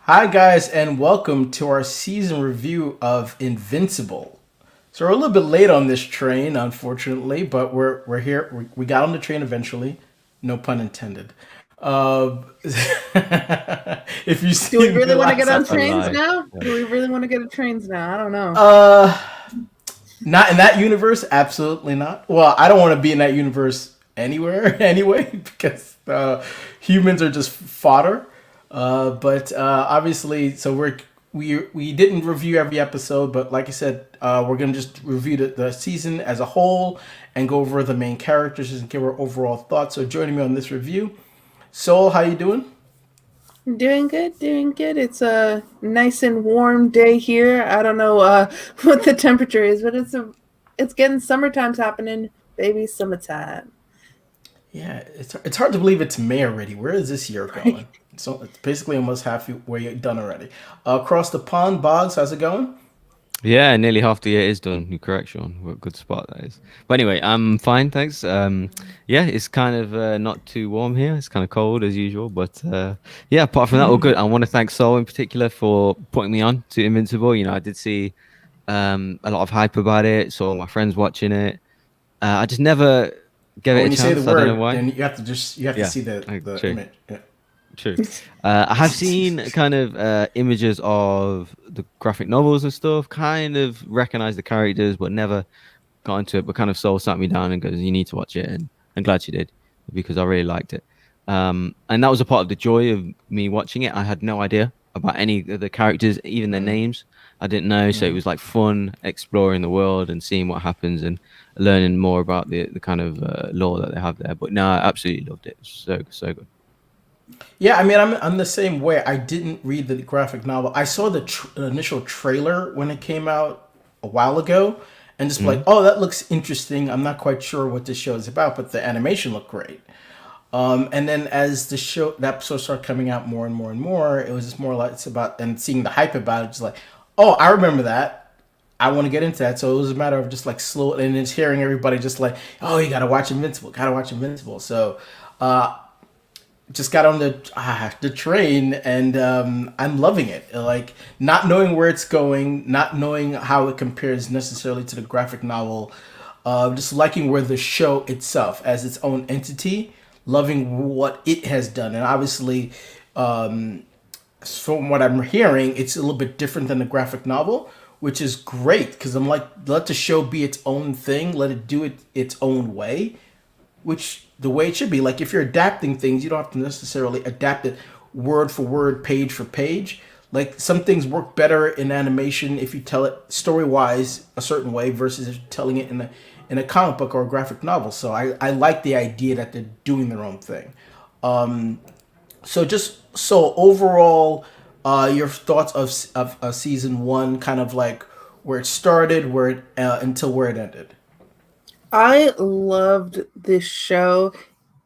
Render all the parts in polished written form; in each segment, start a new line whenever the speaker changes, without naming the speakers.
Hi, guys, and welcome to our season review of Invincible. So we're a little bit late on this train, unfortunately, but we're here. We got on the train eventually, no pun intended. If you've
Do we
seen the
really want to get
last
on
That's a
trains
episode,
lie.
now?
Yeah.
Do we really want to get on trains now? I don't know.
uh, not in that universe, absolutely not. Well, I don't want to be in that universe anywhere anyway because humans are just fodder. But obviously, so we didn't review every episode, but like I said, we're gonna just review the season as a whole and go over the main characters and give our overall thoughts. So joining me on this review, Soul, how you doing?
Doing good, doing good. It's a nice and warm day here. I don't know what the temperature is, but it's getting summertime's happening, baby, summertime.
Yeah, it's hard to believe it's May already. Where is this year
Right.
going? So it's basically almost halfway done already. Across the pond, Boggs, how's it going?
Yeah, nearly half the year is done. You're correct, Sean. What a good spot that is. But anyway, I'm fine, thanks. Yeah, it's kind of not too warm here. It's kind of cold as usual, but yeah, apart from that, all good. I want to thank Sol in particular for putting me on to Invincible. I did see a lot of hype about it. Saw my friends watching it. I just never gave
But
it a
when you say the
chance. I don't know
word,
why.
then you have to
Yeah,
see the
true.
image. Yeah.
True. I have seen kind of images of the graphic novels and stuff, kind of recognize the characters, but never got into it. But kind of Soul sat me down and goes, "You need to watch it." And I'm glad she did because I really liked it. And that was a part of the joy of me watching it. I had no idea about any of the characters, even their names. I didn't know. So it was like fun exploring the world and seeing what happens and learning more about the kind of lore that they have there. But no, I absolutely loved it. So good.
Yeah, I mean, I'm the same way. I didn't read the graphic novel. I saw the initial trailer when it came out a while ago, and just like,
Mm-hmm.
oh, that looks interesting. I'm not quite sure what this show is about, but the animation looked great. And then as the episode started coming out more and more and more, it was just more like it's about and seeing the hype about it, just like, oh, I remember that. I want to get into that. So it was a matter of just like slow and just hearing everybody just like, oh, you gotta watch Invincible, gotta watch Invincible. So just got on the train and I'm loving it. Like not knowing where it's going, not knowing how it compares necessarily to the graphic novel, just liking where the show itself as its own entity, loving what it has done, and obviously, from what I'm hearing, it's a little bit different than the graphic novel, which is great because I'm like, let the show be its own thing, let it do it its own way, which the way it should be. Like if you're adapting things, you don't have to necessarily adapt it word for word, page for page. Like some things work better in animation if you tell it story wise a certain way versus if you're telling it in a comic book or a graphic novel. So I like the idea that they're doing their own thing. So overall, your thoughts of season one, kind of like where it started, where it until where it ended.
I loved this show.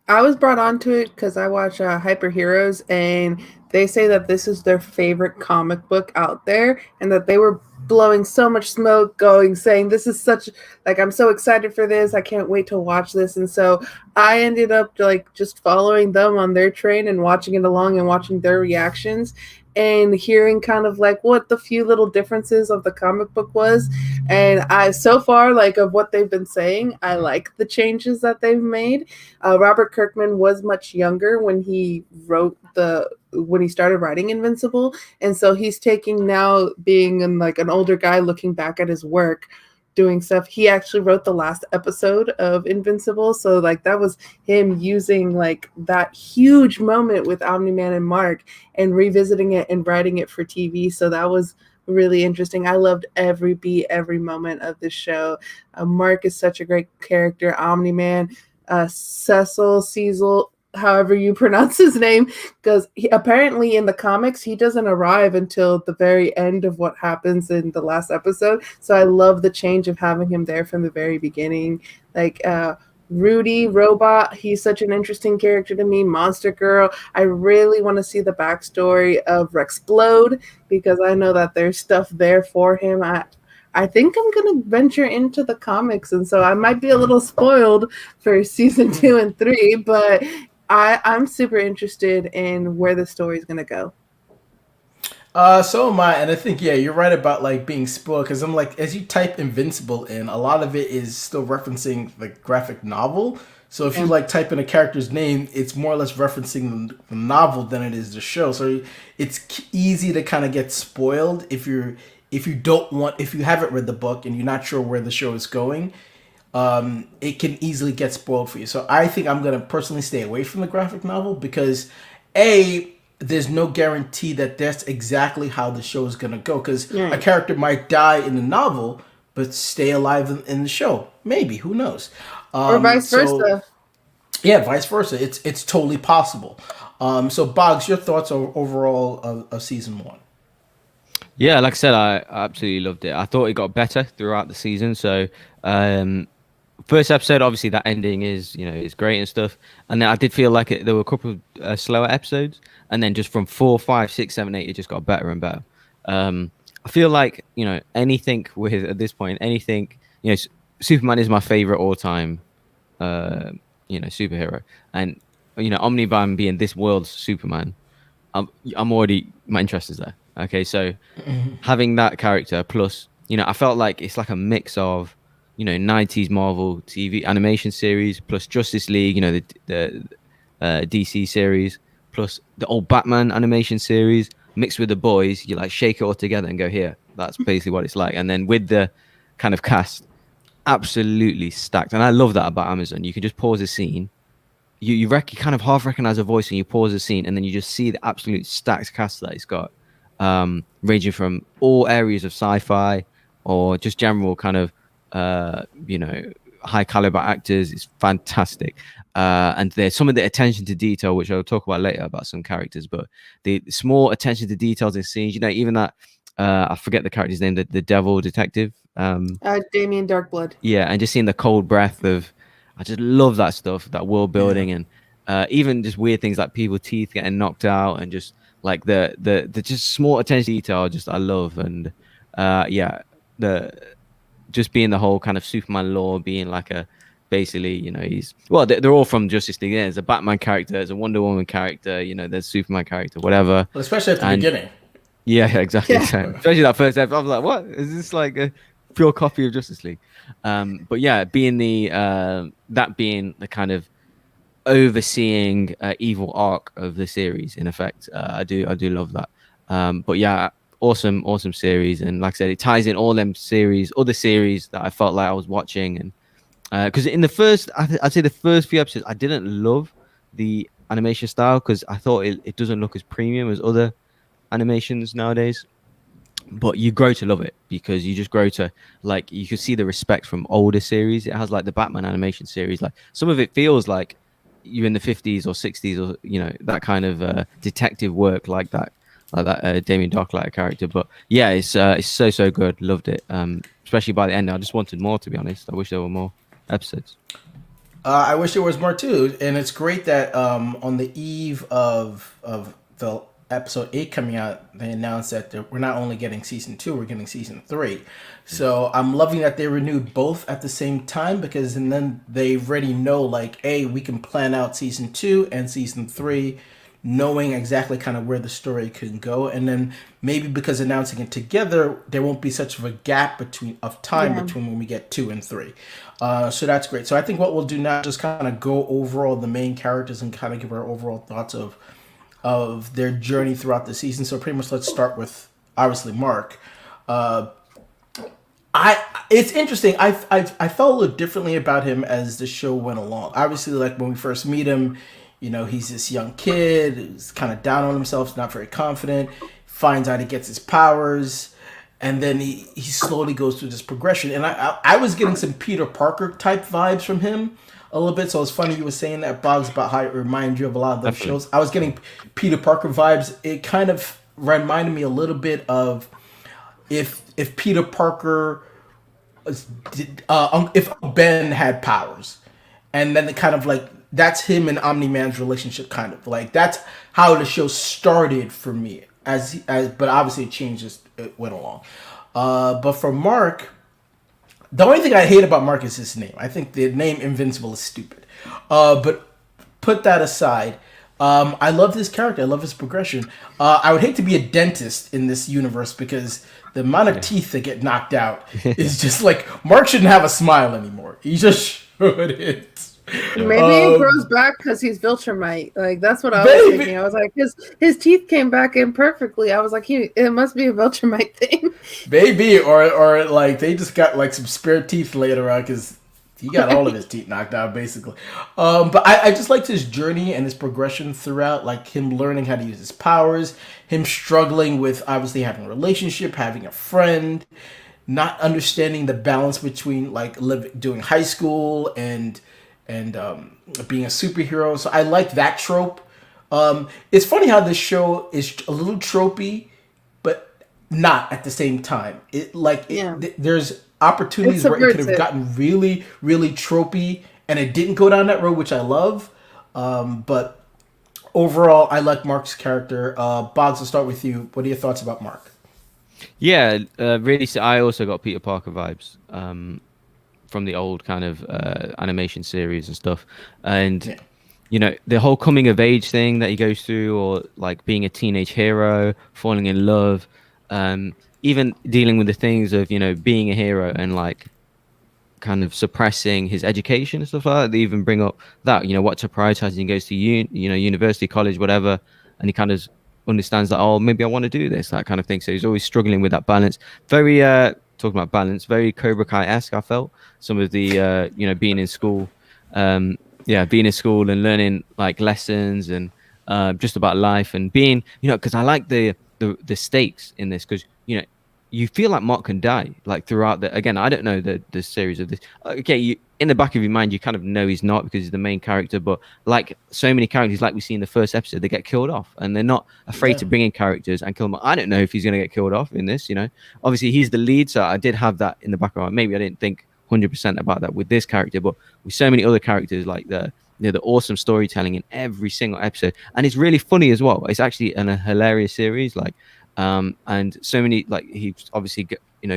I was brought onto it because I watch Hyper Heroes, and they say that this is their favorite comic book out there, and that they were blowing so much smoke, going saying this is such like I'm so excited for this. I can't wait to watch this, and so I ended up like just following them on their train and watching it along and watching their reactions and hearing kind of like what the few little differences of the comic book was. And I so far like of what they've been saying, I like the changes that they've made. Robert Kirkman was much younger when he wrote the when he started writing Invincible, and so he's taking now being like an older guy looking back at his work doing stuff. He actually wrote the last episode of Invincible, so like that was him using like that huge moment with Omni-Man and Mark and revisiting it and writing it for TV. So that was really interesting. I loved every beat, every moment of this show. Mark is such a great character. Omni-Man, Cecil, however you pronounce his name, because apparently in the comics he doesn't arrive until the very end of what happens in the last episode. So I love the change of having him there from the very beginning. Like Rudy Robot, he's such an interesting character to me. Monster Girl, I really want to see the backstory of Rexplode because I know that there's stuff there for him. I think I'm gonna venture into the comics, and so I might be a little spoiled for season 2 and 3, but I'm super interested in where the story's gonna go.
So am I, and I think yeah, you're right about like being spoiled because I'm like, as you type Invincible in, a lot of it is still referencing the graphic novel. So if you
Yeah.
like type in a character's name, it's more or less referencing the novel than it is the show. So it's easy to kind of get spoiled if you don't want if you haven't read the book and you're not sure where the show is going. It can easily get spoiled for you. So I think I'm gonna personally stay away from the graphic novel because a there's no guarantee that that's exactly how the show is gonna go because a
Right.
character might die in the novel but stay alive in the show. Maybe who knows?
Or vice
So
versa.
yeah, vice versa. It's totally possible. So Boggs, your thoughts overall of season one?
Yeah, like I said, I absolutely loved it. I thought it got better throughout the season. So, first episode, obviously, that ending is great and stuff. And then I did feel like there were a couple of slower episodes, and then just from 4, 5, 6, 7, 8, it just got better and better. I feel like anything with at this point, anything Superman is my favorite all time, uh, superhero, and Omni-Man being this world's Superman. I'm already my interest is there. Okay, so having that character plus I felt like it's like a mix of 90s Marvel TV animation series plus Justice League, the DC series plus the old Batman animation series mixed with the boys. You like shake it all together and go, here, that's basically what it's like. And then with the kind of cast, absolutely stacked. And I love that about Amazon. You can just pause a scene, you kind of half recognize a voice, and you pause the scene, and then you just see the absolute stacked cast that it's got, ranging from all areas of sci-fi or just general kind of uh, you know high caliber actors. It's fantastic, and there's some of the attention to detail, which I'll talk about later about some characters, but the small attention to details in scenes. Even that I forget the character's name, the devil detective.
Damien Darkblood.
Yeah, and just seeing the cold breath of, I just love that stuff, that world
Yeah.
building, and even just weird things like people's teeth getting knocked out, and just like the just small attention to detail. Just I love, and yeah, the just being the whole kind of Superman lore, being like a basically, he's well, they're all from Justice League. There's a Batman character, there's a Wonder Woman character, there's Superman character, whatever,
Well, especially at the
and
beginning.
yeah, exactly.
Yeah.
So, especially that first episode, I was like, "What is this like a pure copy of Justice League?" But yeah, being that being the kind of overseeing evil arc of the series, in effect, I do love that. But yeah, awesome series, and like I said, it ties in all them other series that I felt like I was watching, and because in the first, I'd say the first few episodes, I didn't love the animation style because I thought it doesn't look as premium as other animations nowadays, but you grow to love it because you just grow to, like, you can see the respect from older series. It has like the Batman animation series, like some of it feels like you're in the 50s or 60s, or that kind of detective work, like that Damien Darklight character. But yeah, it's so good. Loved it, especially by the end. I just wanted more, to be honest. I wish there were more episodes.
I wish there was more too, and it's great that on the eve of the episode 8 coming out, they announced that we're not only getting season 2, we're getting season 3. So I'm loving that they renewed both at the same time because and then they already know like, hey, we can plan out season 2 and season 3, knowing exactly kind of where the story can go, and then maybe because announcing it together, there won't be such of a gap of time
Yeah.
between when we get 2 and 3. So that's great. So I think what we'll do now is just kind of go over all the main characters and kind of give our overall thoughts of their journey throughout the season. So pretty much let's start with obviously Mark. I It's interesting. I felt a little differently about him as the show went along. Obviously, like when we first meet him, he's this young kid who's kind of down on himself, not very confident. Finds out he gets his powers, and then he slowly goes through this progression. And I was getting some Peter Parker type vibes from him a little bit. So it's funny you were saying that, Boggs, about how it reminded you of a lot of those
Definitely.
shows. I was getting Peter Parker vibes. It kind of reminded me a little bit of if Peter Parker if Ben had powers, and then the kind of like that's him and Omni-Man's relationship, kind of like that's how the show started for me. But obviously it changed as it went along. But for Mark, the only thing I hate about Mark is his name. I think the name Invincible is stupid. But put that aside. I love this character. I love his progression. I would hate to be a dentist in this universe because the amount of teeth that get knocked out is just like Mark shouldn't have a smile anymore. He just shouldn't.
Maybe it grows back because he's Viltrumite. Like that's what I was
Maybe.
thinking. I was like, his teeth came back in perfectly. I was like, it must be a Viltrumite thing.
Maybe, or like they just got like some spare teeth later on because he got all of his teeth knocked out basically. But I just liked his journey and his progression throughout, like him learning how to use his powers, him struggling with obviously having a relationship, having a friend, not understanding the balance between like doing high school and being a superhero. So I like that trope. It's funny how this show is a little tropey, but not at the same time. There's opportunities where it could have gotten really, really tropey, and it didn't go down that road, which I love. But overall, I like Mark's character. Boggs, I'll start with you. What are your thoughts about Mark?
Yeah, really. I also got Peter Parker vibes from the old kind of animation series and stuff, and you know the whole coming of age thing that he goes through, or like being a teenage hero, falling in love, even dealing with the things of being a hero and like kind of suppressing his education and stuff like that. They even bring up that what to prioritize. He goes to university, college, whatever, and he kind of understands that, oh, maybe I want to do this, that kind of thing. So he's always struggling with that balance. Very talking about balance, very Cobra Kai-esque. I felt some of the being in school, being in school and learning like lessons and just about life and being because I like the stakes in this, because you feel like Mark can die like throughout again, I don't know the series of this. Okay, in the back of your mind you kind of know he's not, because he's the main character, but like so many characters, like we see in the first episode, they get killed off and they're not afraid to bring in characters and kill them. I don't know if he's going to get killed off in this. Obviously he's the lead, so I did have that in the background. Maybe I didn't think 100% about that with this character, but with so many other characters, like the awesome storytelling in every single episode, and it's really funny as well. It's actually a hilarious series, like and so many, like he's obviously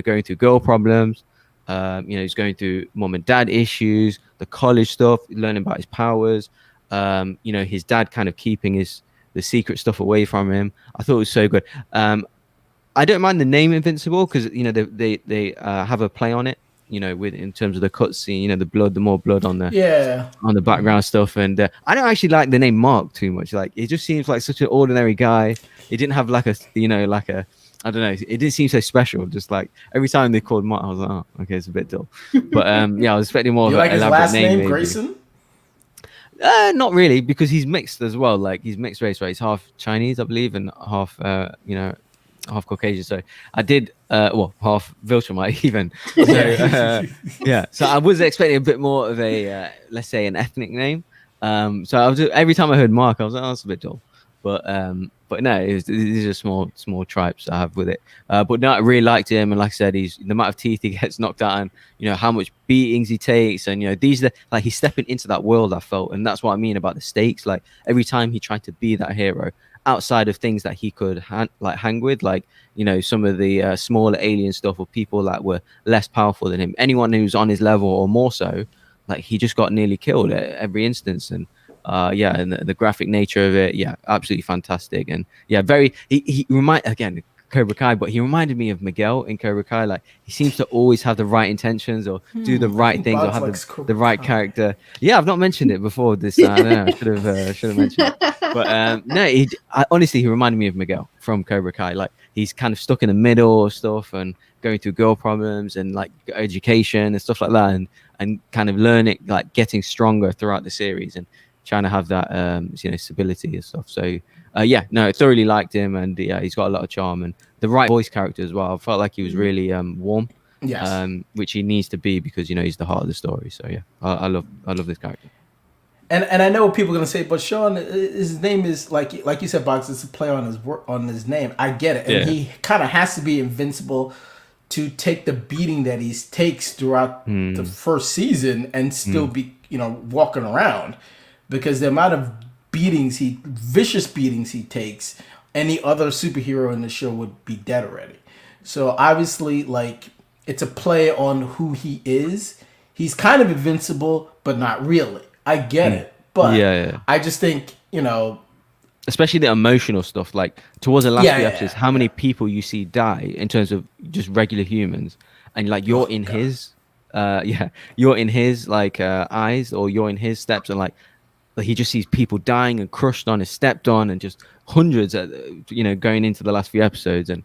going through girl problems, he's going through mom and dad issues, the college stuff, learning about his powers, his dad kind of keeping the secret stuff away from him. I thought it was so good. I don't mind the name Invincible, because they have a play on it, with in terms of the cutscene, the more blood on the background stuff. And I don't actually like the name Mark too much. Like it just seems like such an ordinary guy. He didn't have like a I don't know. It didn't seem so special. Just like every time they called Mark, I was like, oh, okay, it's a bit dull. But I was expecting more of an elaborate
last name,
maybe.
Grayson?
Not really, because he's mixed as well. Like he's mixed race, right? He's half Chinese, I believe, and half half Caucasian. So I did half Viltrumite even. So so I was expecting a bit more of a let's say an ethnic name. So I was every time I heard Mark, I was like, oh, that's a bit dull. But no, these are small tribes I have with it. But no, I really liked him, and like I said, he's the amount of teeth he gets knocked out, and how much beatings he takes, and these are like he's stepping into that world, I felt, and that's what I mean about the stakes. Like every time he tried to be that hero, outside of things that he could hang with, like some of the smaller alien stuff, or people that were less powerful than him, anyone who's on his level or more so, like he just got nearly killed at every instance. And and the graphic nature of it, absolutely fantastic. And very he again Cobra Kai, but he reminded me of Miguel in Cobra Kai. Like he seems to always have the right intentions, or do the right things, or have the right character. I've not mentioned it before this. I don't know, I should have mentioned it. But no, honestly, he reminded me of Miguel from Cobra Kai. Like he's kind of stuck in the middle of stuff and going through girl problems and like education and stuff like that, and kind of learning, like getting stronger throughout the series and trying to have that stability and stuff. So I thoroughly liked him, and he's got a lot of charm and the right voice character as well. I felt like he was really warm, which he needs to be, because he's the heart of the story. So I love this character.
And I know what people are gonna say, but Sean, his name is like you said, Box. It's a play on his name. I get it, and he kind of has to be invincible to take the beating that he takes throughout the first season and still be walking around, because the amount of vicious beatings he takes, any other superhero in the show would be dead already. So obviously, like, it's a play on who he is. He's kind of invincible, but not really. I get it, but I just think
especially the emotional stuff. Like towards the last
Yeah,
few
yeah,
episodes,
yeah,
how
yeah.
many people you see die in terms of just regular humans, and like you're
Oh
in
god.
his, yeah, you're in his like eyes, or you're in his steps, and like he just sees people dying and crushed on and stepped on, and just hundreds, going into the last few episodes, and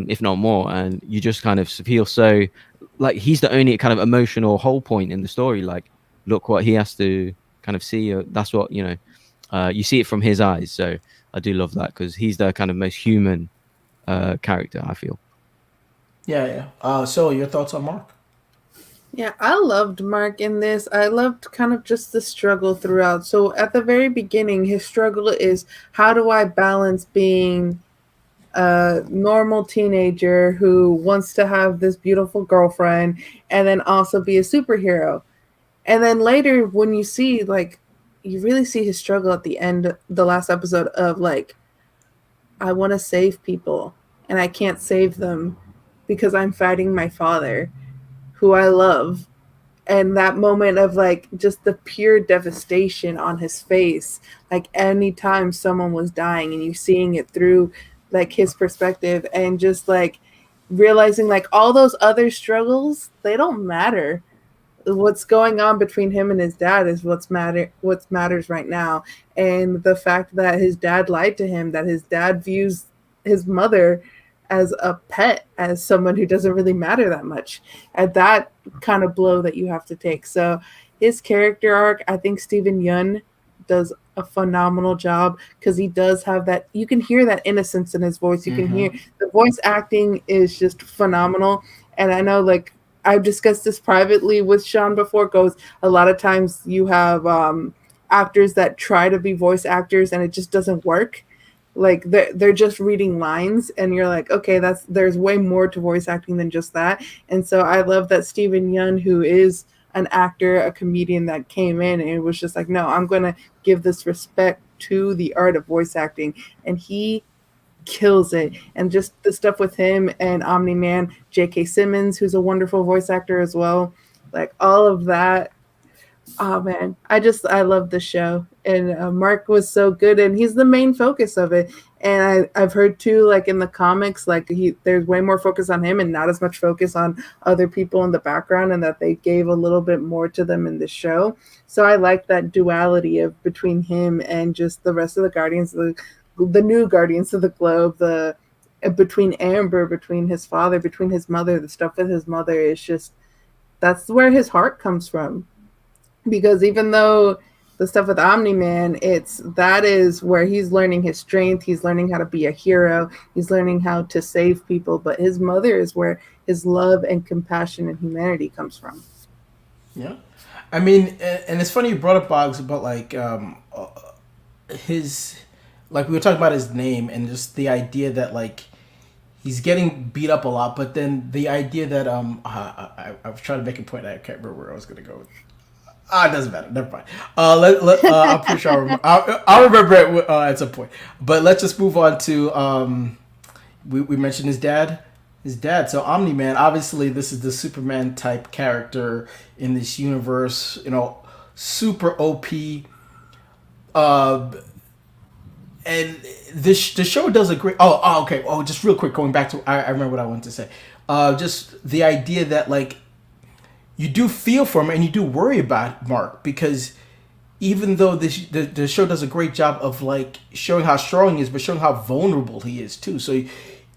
if not more, and you just kind of feel so like he's the only kind of emotional whole point in the story. Like, look what he has to kind of see. That's what you see it from his eyes. So I do love that because he's the kind of most human character, I feel.
Yeah, yeah. So your thoughts on Mark?
Yeah, I loved Mark in this. I loved kind of just the struggle throughout. So at the very beginning, his struggle is how do I balance being a normal teenager who wants to have this beautiful girlfriend and then also be a superhero. And then later when you see like you really see his struggle at the end the last episode of like I want to save people and I can't save them because I'm fighting my father who I love, and that moment of like just the pure devastation on his face, like anytime someone was dying and you seeing it through like his perspective, and just like realizing like all those other struggles, they don't matter. What's going on between him and his dad is what matters right now. And the fact that his dad lied to him, that his dad views his mother as a pet, as someone who doesn't really matter that much, at that kind of blow that you have to take. So his character arc, I think Stephen Yun does a phenomenal job because he does have that, you can hear that innocence in his voice. You can
Mm-hmm.
hear the voice acting is just phenomenal. And I know like I've discussed this privately with Sean before. Goes a lot of times you have actors that try to be voice actors and it just doesn't work. Like they're just reading lines, and you're like, okay, there's way more to voice acting than just that. And so I love that Stephen Yun, who is an actor, a comedian that came in and it was just like, no, I'm gonna give this respect to the art of voice acting, and he kills it. And just the stuff with him and Omni-Man, J.K. Simmons, who's a wonderful voice actor as well. Like all of that. Oh man, I love the show, and Mark was so good, and he's the main focus of it. And I've heard too, like in the comics, like there's way more focus on him and not as much focus on other people in the background, and that they gave a little bit more to them in the show. So I like that duality of between him and just the rest of the Guardians of the new Guardians of the Globe, the between Amber, between his father, between his mother, the stuff with his mother is just that's where his heart comes from. Because even though the stuff with Omni-Man, it's that is where he's learning his strength, he's learning how to be a hero, he's learning how to save people, but his mother is where his love and compassion and humanity comes from.
Yeah. I mean, and it's funny you brought up Boggs about like his, like we were talking about his name and just the idea that like he's getting beat up a lot, but then the idea that I was trying to make a point, I can't remember where I was gonna go. It doesn't matter. Never mind. I'm pretty sure I'll remember it at some point. But let's just move on to we mentioned his dad. His dad. So Omni Man. Obviously, this is the Superman type character in this universe. You know, super OP. Uh, and this the show does a great. Okay. Oh, just real quick, going back to I remember what I wanted to say. Just the idea that like you do feel for him and you do worry about Mark because even though the show does a great job of like showing how strong he is, but showing how vulnerable he is too. So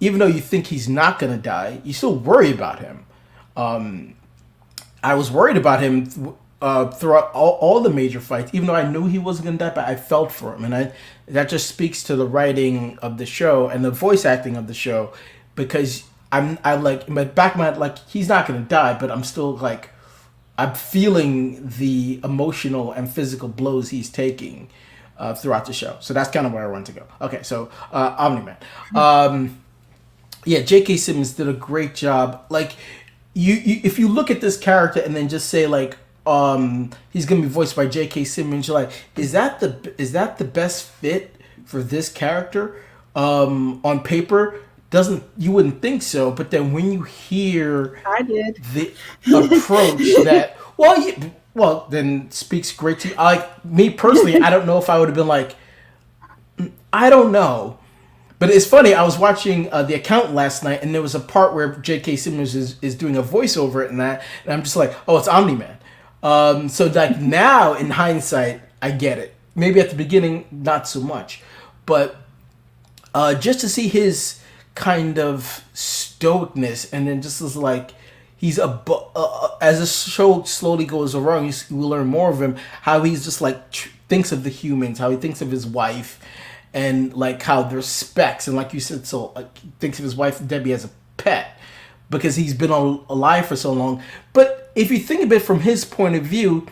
even though you think he's not gonna die, you still worry about him. I was worried about him throughout all the major fights, even though I knew he wasn't gonna die, but I felt for him, and that just speaks to the writing of the show and the voice acting of the show, because I like in my back of my head, like he's not gonna die, but I'm still like I'm feeling the emotional and physical blows he's taking throughout the show. So that's kind of where I want to go. Okay, so Omni Man. Yeah, J.K. Simmons did a great job. Like, you if you look at this character and then just say like, he's gonna be voiced by J.K. Simmons, you're like, is that the best fit for this character? On paper, doesn't you wouldn't think so, but then when you hear
I did.
the approach that well then speaks great to you. Like me personally, I don't know if I would have been like I don't know. But it's funny. I was watching The Accountant last night, and there was a part where J.K. Simmons is doing a voiceover in that, and I'm just like, oh, it's Omni-Man. So like now, in hindsight, I get it. Maybe at the beginning, not so much, but just to see his kind of stoicness, and then just as like he's as the show slowly goes along, we learn more of him. How he's just like thinks of the humans, how he thinks of his wife, and like how the respects, and like you said, so thinks of his wife Debbie as a pet because he's been alive for so long. But if you think of it from his point of view,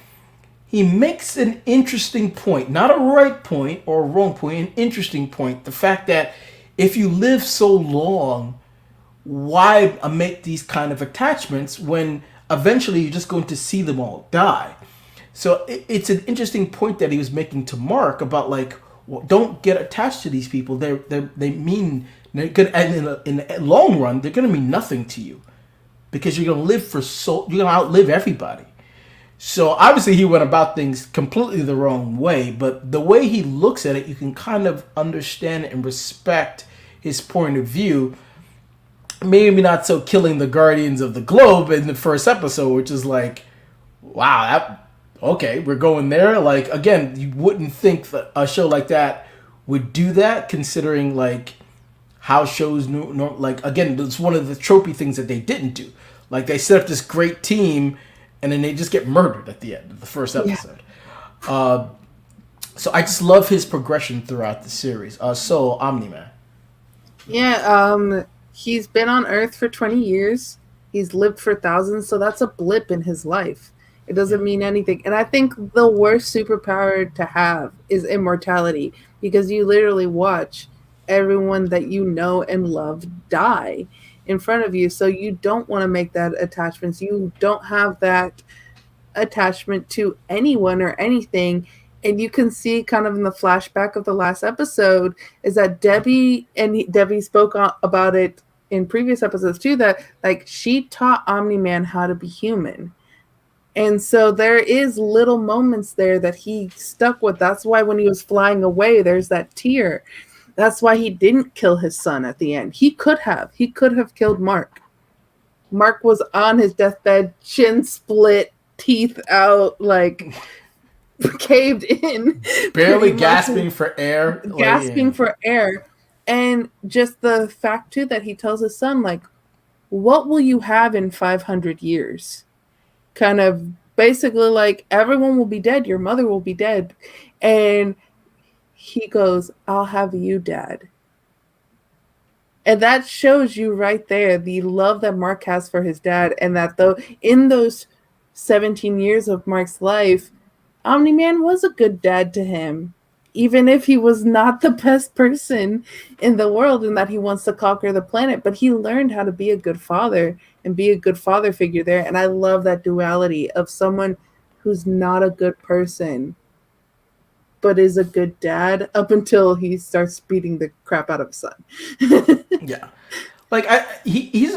he makes an interesting point, not a right point or a wrong point, an interesting point. The fact that if you live so long, why make these kind of attachments when eventually you're just going to see them all die? So it's an interesting point that he was making to Mark about like, well, don't get attached to these people. They mean they're gonna, and in the long run they're gonna mean nothing to you because you're gonna you're gonna outlive everybody. So obviously he went about things completely the wrong way, but the way he looks at it, you can kind of understand and respect his point of view. Maybe not so killing the Guardians of the Globe in the first episode, which is like, wow, okay, we're going there. Like, again, you wouldn't think that a show like that would do that, considering like how shows like, again, it's one of the tropey things that they didn't do. Like, they set up this great team, and then they just get murdered at the end of the first episode. Yeah. So I just love his progression throughout the series. So Omni-Man.
Yeah, he's been on Earth for 20 years. He's lived for thousands, so that's a blip in his life. It doesn't mean anything. And I think the worst superpower to have is immortality, because you literally watch everyone that you know and love die in front of you. So you don't want to make that attachment. So you don't have that attachment to anyone or anything. And you can see kind of in the flashback of the last episode is that Debbie spoke about it in previous episodes too, that like she taught Omni-Man how to be human. And so there is little moments there that he stuck with. That's why when he was flying away, there's that tear. That's why he didn't kill his son at the end. He could have killed Mark. Mark was on his deathbed, chin split, teeth out, like caved in.
Barely gasping for air.
Gasping for air. And just the fact, too, that he tells his son, like, what will you have in 500 years? Kind of basically like, everyone will be dead. Your mother will be dead. And he goes, I'll have you, Dad. And that shows you right there the love that Mark has for his dad. And that though in those 17 years of Mark's life, Omni-Man was a good dad to him. Even if he was not the best person in the world and that he wants to conquer the planet. But he learned how to be a good father and be a good father figure there. And I love that duality of someone who's not a good person but is a good dad up until he starts beating the crap out of his son.
Yeah. Like he's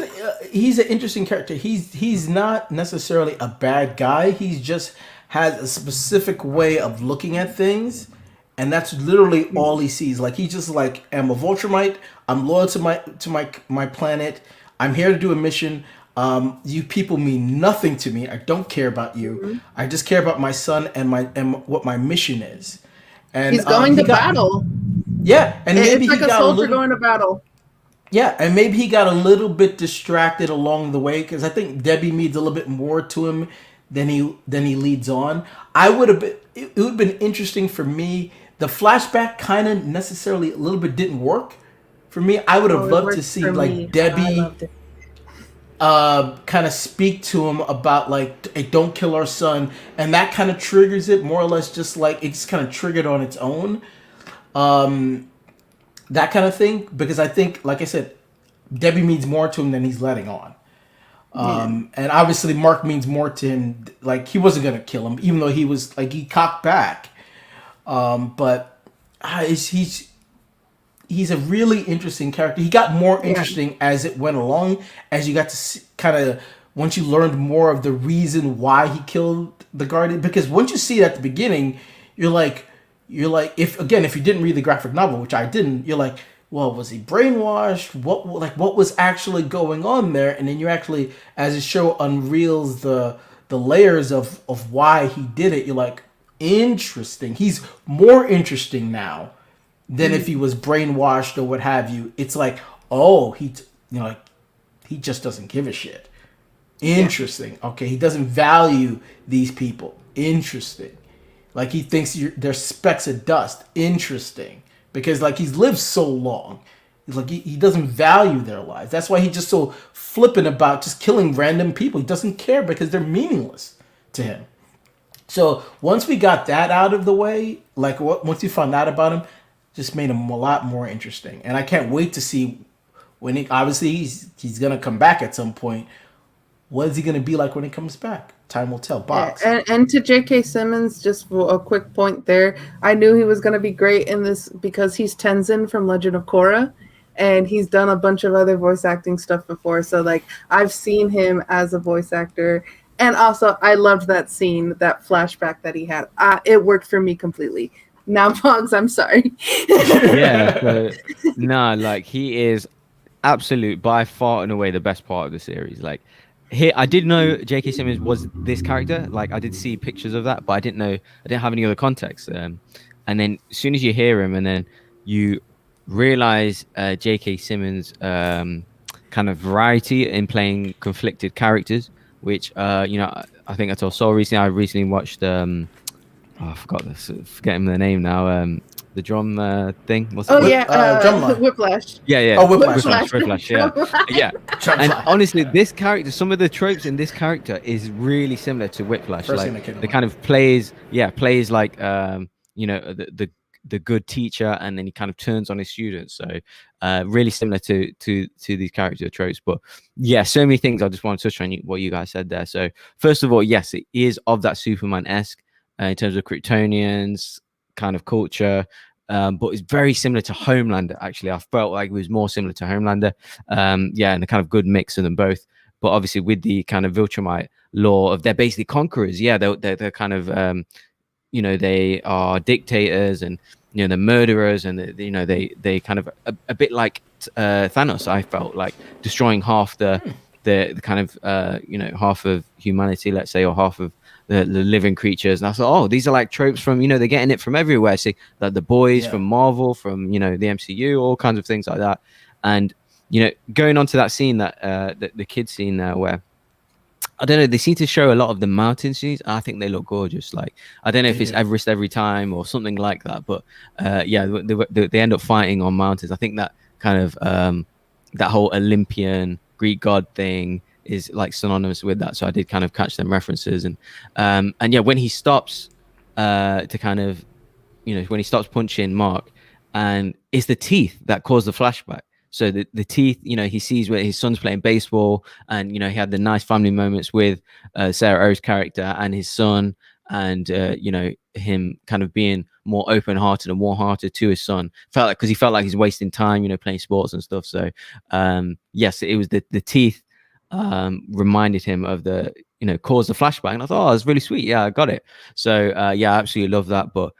an interesting character. He's not necessarily a bad guy. He just has a specific way of looking at things, and that's literally all he sees. Like he's just like, I'm a Vultramite. I'm loyal to my planet. I'm here to do a mission. You people mean nothing to me. I don't care about you. Mm-hmm. I just care about my son and what my mission is. And
he's going to battle.
Yeah, and maybe
it's like
he
a
got
soldier going to battle.
Yeah, and maybe he got a little bit distracted along the way because I think Debbie means a little bit more to him than he leads on. It would have been interesting for me. The flashback kind of necessarily a little bit didn't work for me. I would have loved to see like Debbie kind of speak to him about like, hey, don't kill our son, and that kind of triggers it more or less. Just like it just kind of triggered on its own. That kind of thing, because I think, like I said, Debbie means more to him than he's letting on. And obviously Mark means more to him. Like, he wasn't going to kill him, even though he was, like, he cocked back. But he's a really interesting character. He got more interesting as it went along, as you got to see, kind of, once you learned more of the reason why he killed the Guardian. Because once you see it at the beginning, you're like, you're like, if you didn't read the graphic novel, which I didn't, you're like, well, was he brainwashed? What was actually going on there? And then you actually, as the show unreels the layers of why he did it, you're like, interesting. He's more interesting now than if he was brainwashed or what have you. It's like, oh, like, he just doesn't give a shit. Interesting. Yeah. Okay, he doesn't value these people. Interesting. Like, he thinks they're specks of dust. Interesting. Because, like, he's lived so long. He's like, he doesn't value their lives. That's why he's just so flippant about just killing random people. He doesn't care because they're meaningless to him. So once we got that out of the way, like, once you found out about him, just made him a lot more interesting. And I can't wait to see when he's going to come back at some point. What is he going to be like when he comes back? Time will tell. Box.
And to J.K. Simmons, just for a quick point there, I knew he was going to be great in this because he's Tenzin from Legend of Korra, and he's done a bunch of other voice acting stuff before. So, like, I've seen him as a voice actor. And also, I loved that scene, that flashback that he had. It worked for me completely. Now, Boggs, I'm sorry.
Yeah. Like, he is absolute, by far and away, the best part of the series. Like, here, I did know J.K. Simmons was this character. Like, I did see pictures of that, but I didn't have any other context. And then as soon as you hear him, and then you realize J.K. Simmons' kind of variety in playing conflicted characters, which I think I told Saul recently. I recently watched I forgetting the name now. The drum thing. What's it?
Whiplash.
Yeah.
Oh, Whiplash.
Yeah. And honestly, this character, some of the tropes in this character is really similar to Whiplash. Like, the kind of plays like the good teacher, and then he kind of turns on his students. So really similar to these character tropes. But yeah, so many things I just want to touch on what you guys said there. So first of all, yes, it is of that Superman-esque in terms of Kryptonians kind of culture, but it's very similar to Homelander. Actually, I felt like it was more similar to Homelander. And a kind of good mix of them both. But obviously, with the kind of Viltrumite law of they're basically conquerors. Yeah, they're kind of they are dictators, and they're murderers, and they kind of a bit like Thanos. I felt like destroying half the kind of half of humanity, let's say, or half of the living creatures. And I thought, these are like tropes from they're getting it from everywhere. See, like the boys from Marvel, from the MCU, all kinds of things like that. And going on to that scene, that the kid scene there, where I don't know, they seem to show a lot of the mountain scenes. I think they look gorgeous. Like, I don't know if it's Everest every time or something like that, but they end up fighting on mountains. I think that kind of that whole Olympian Greek god thing is like synonymous with that. So I did kind of catch them references, and when he stops to kind of when he stops punching Mark, and it's the teeth that cause the flashback. So the teeth, he sees where his son's playing baseball, and he had the nice family moments with Sarah O's character and his son, and him kind of being more open-hearted and warm-hearted to his son. Because he felt like he's wasting time, playing sports and stuff. So yes, it was the teeth reminded him of the caused the flashback, and I thought, it's really sweet. Yeah, I got it. So I absolutely love that. But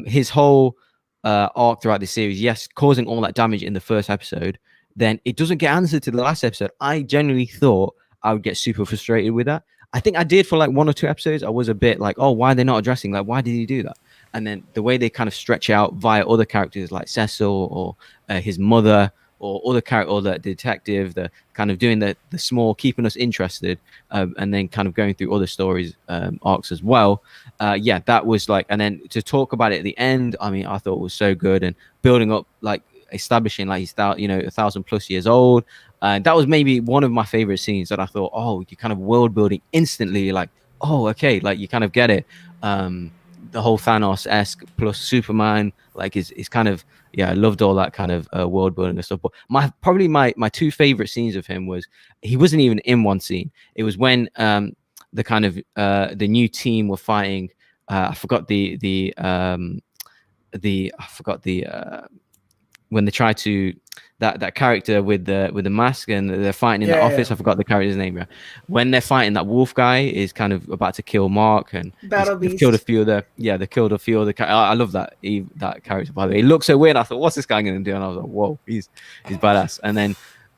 his whole arc throughout the series, yes, causing all that damage in the first episode, then it doesn't get answered to the last episode. I genuinely thought I would get super frustrated with that. I think I did for like 1 or 2 episodes. I was a bit like, why are they not addressing, like, why did he do that? And then the way they kind of stretch out via other characters like Cecil or his mother, or other character, or the detective, the kind of doing the small, keeping us interested, and then kind of going through other stories, arcs as well. That was like, and then to talk about it at the end, I mean, I thought it was so good, and building up, like establishing like he's 1,000+ years old. That was maybe one of my favorite scenes that I thought, you kind of world building instantly, like, okay, like you kind of get it. The whole Thanos-esque plus Superman, like is kind of, I loved all that kind of world building and stuff. But my 2 favorite scenes of him was, he wasn't even in one scene. It was when the kind of the new team were fighting. I forgot the when they try to that character with the mask and they're fighting in the office. I forgot the character's name. Yeah. When they're fighting, that wolf guy is kind of about to kill Mark, and
Battle
they've
Beast.
killed a few of the they killed a few of the. I love that that character, by the way. He looks so weird. I thought, what's this guy going to do? And I was like, whoa, he's badass. And then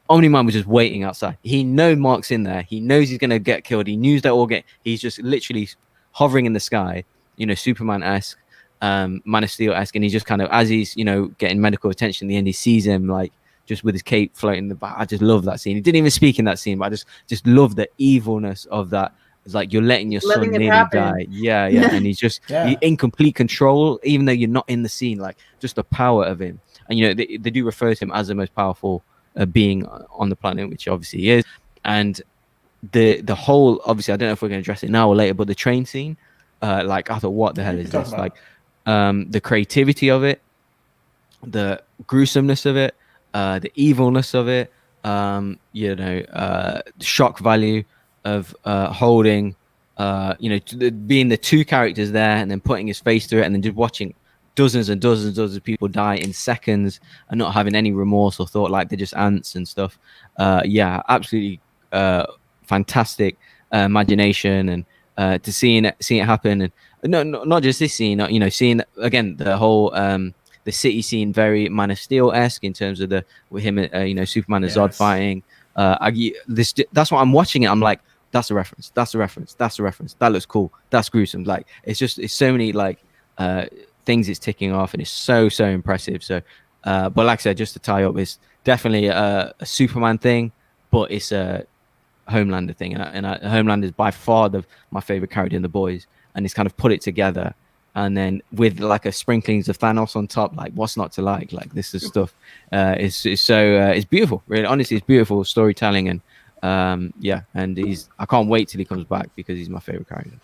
Omni-Man was just waiting outside. He knows Mark's in there. He knows he's going to get killed. He knew that all get. He's just literally hovering in the sky, Superman-esque, Man of Steel-esque, and he's just kind of, as he's, getting medical attention, in the end, he sees him like just with his cape floating in the back. I just love that scene. He didn't even speak in that scene, but I just love the evilness of that. It's like you're letting your son nearly die. Yeah. And he's just he's in complete control, even though you're not in the scene. Like just the power of him. And they do refer to him as the most powerful being on the planet, which obviously he is. And the whole, obviously, I don't know if we're going to address it now or later, but the train scene, like I thought, what the hell is this? Like the creativity of it, the gruesomeness of it, the evilness of it, shock value of holding, being the two characters there and then putting his face through it and then just watching dozens and dozens and dozens of people die in seconds and not having any remorse or thought like they're just ants and stuff. Absolutely fantastic imagination, and to seeing it happen, and not just this scene, seeing again the whole the city scene, very Man of Steel-esque in terms of with him, Superman and Zod fighting. That's what I'm watching it. I'm like, that's a reference. That's a reference. That's a reference. That looks cool. That's gruesome. Like it's so many like things it's ticking off, and it's so impressive. So, but like I said, just to tie up, it's definitely a Superman thing, but it's a Homelander thing, and Homelander is by far my favorite character in The Boys, and he's kind of put it together. And then with like a sprinklings of Thanos on top, like what's not to like? Like this is stuff. It's beautiful. Really, honestly, it's beautiful storytelling, and and I can't wait till he comes back because he's my favorite character.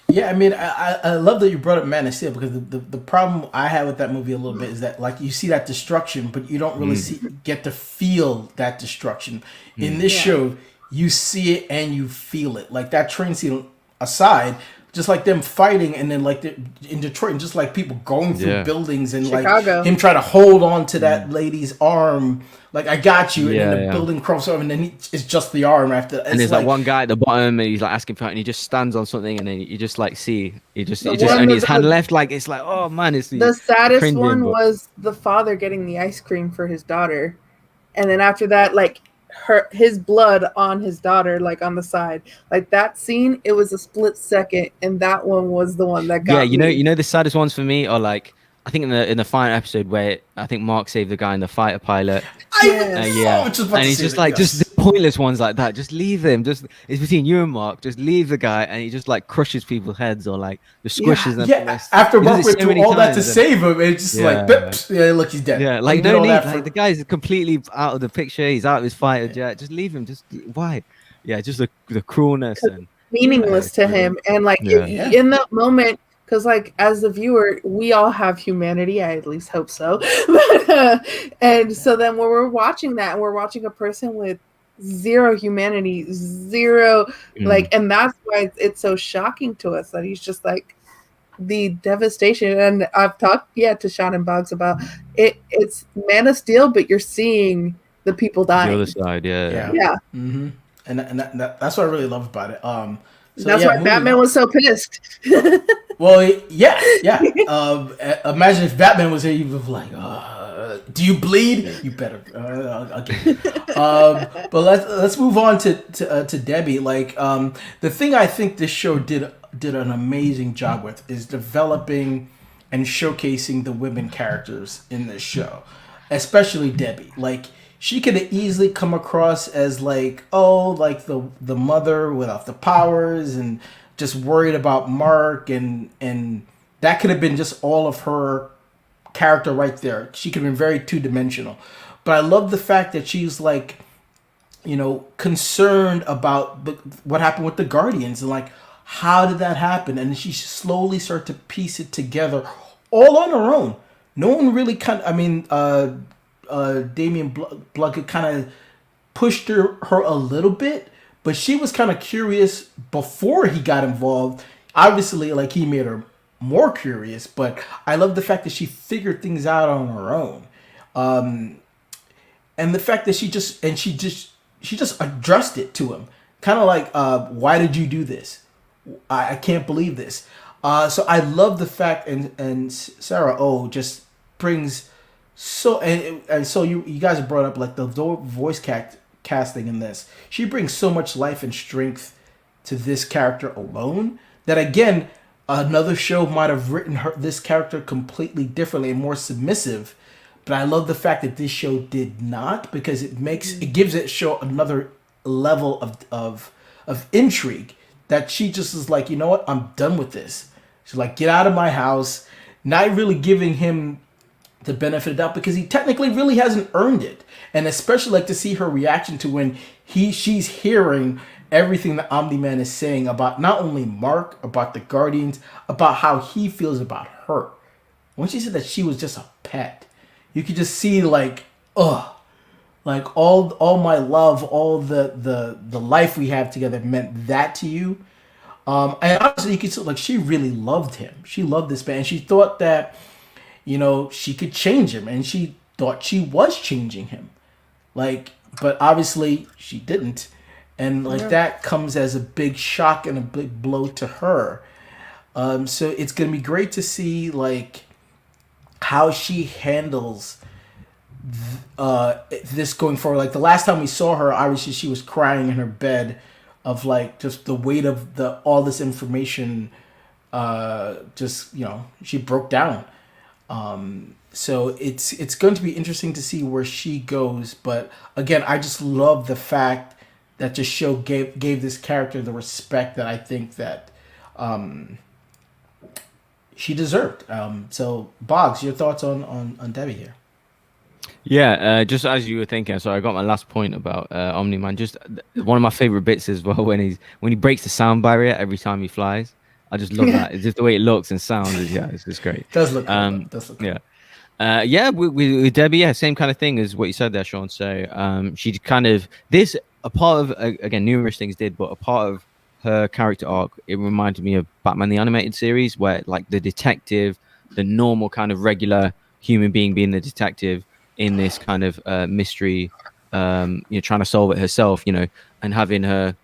Yeah, I mean, I love that you brought up Man of Steel, because the problem I had with that movie a little bit is that like you see that destruction, but you don't really get to feel that destruction. In this show, you see it and you feel it. Like that train scene aside, just like them fighting, and then like in Detroit, and just like people going through buildings, and
Chicago.
like him trying to hold on to that lady's arm, like I got you, and then the building crumbles over, and then it's just the arm after.
And there's like one guy at the bottom, and he's like asking for it, and he just stands on something, and then you just like see he just only his hand left. Like it's like, oh man, it's
the saddest one was the father getting the ice cream for his daughter, and then after that, like his blood on his daughter, like on the side, like that scene. It was a split second, and that one was the one that got me.
The saddest ones for me are like, I think in the final episode where I think Mark saved the guy in the fighter pilot.
And
he's just like, just the pointless ones like that. Just leave them. Just it's between you and Mark. Just leave the guy, and he just like crushes people's heads or like just squishes them.
Yeah, after Mark went through all that to save him, it's just like, look, he's dead.
Yeah, like no need. Like the guy's completely out of the picture. He's out of his fighter jet. Just leave him. Just why? Yeah, just the cruelness and
meaningless to him, and like in that moment. Because, like, as the viewer, we all have humanity. I at least hope so. And so then when we're watching that, and we're watching a person with zero humanity, like, and that's why it's so shocking to us that he's just like the devastation. And I've talked, to Sean and Boggs about it. It's Man of Steel, but you're seeing the people dying.
The other side, yeah.
Mm-hmm. And that's what I really love about it.
So that's why Batman was so pissed.
Well, imagine if Batman was here, you'd be like, "Do you bleed? You better." Okay. But let's move on to Debbie. Like, the thing I think this show did an amazing job with is developing and showcasing the women characters in this show, especially Debbie. Like, she could have easily come across as like, like the mother without the powers and just worried about Mark, and that could have been just all of her character right there. She could have been very two-dimensional. But I love the fact that she's like, concerned about what happened with the Guardians, and like, how did that happen? And she slowly started to piece it together all on her own. No one really Damian Blunkett kind of pushed her a little bit, but she was kind of curious before he got involved. Obviously, like, he made her more curious, but I love the fact that she figured things out on her own. And the fact that she just addressed it to him, kind of like, why did you do this? I can't believe this. So I love the fact, and Sarah O just brings so, and so you guys have brought up like the voice casting in this. She brings so much life and strength to this character alone that, again, another show might have written this character completely differently and more submissive. But I love the fact that this show did not, because it gives it show another level of intrigue, that she just is like, you know what, I'm done with this. She's like, get out of my house. Not really giving him the benefit of the doubt, because he technically really hasn't earned it. And especially like to see her reaction to when she's hearing everything that Omni-Man is saying about not only Mark, about the Guardians, about how he feels about her. When she said that she was just a pet, you could just see like, like all my love, all the life we have together meant that to you. And honestly, you could see like she really loved him. She loved this man. And she thought that, she could change him, and she thought she was changing him. Like, but obviously she didn't. And like that comes as a big shock and a big blow to her. So it's gonna be great to see like how she handles this going forward. Like the last time we saw her, obviously she was crying in her bed of like just the weight of all this information. Just she broke down. So it's going to be interesting to see where she goes. But again, I just love the fact that the show gave this character the respect that I think that she deserved. So Boggs, your thoughts on Debbie here?
Yeah, just as you were thinking, so I got my last point about Omni-Man. Just one of my favorite bits as well when he breaks the sound barrier every time he flies. I just love that. It's just the way it looks and sounds. It's just great.
Does look cool. Does look cool.
Yeah. With Debbie, same kind of thing as what you said there, Sean. So she kind of a part of again, numerous things did, but a part of her character arc, it reminded me of Batman the Animated Series, where like the detective, the normal kind of regular human being the detective in this kind of mystery, trying to solve it herself, and having her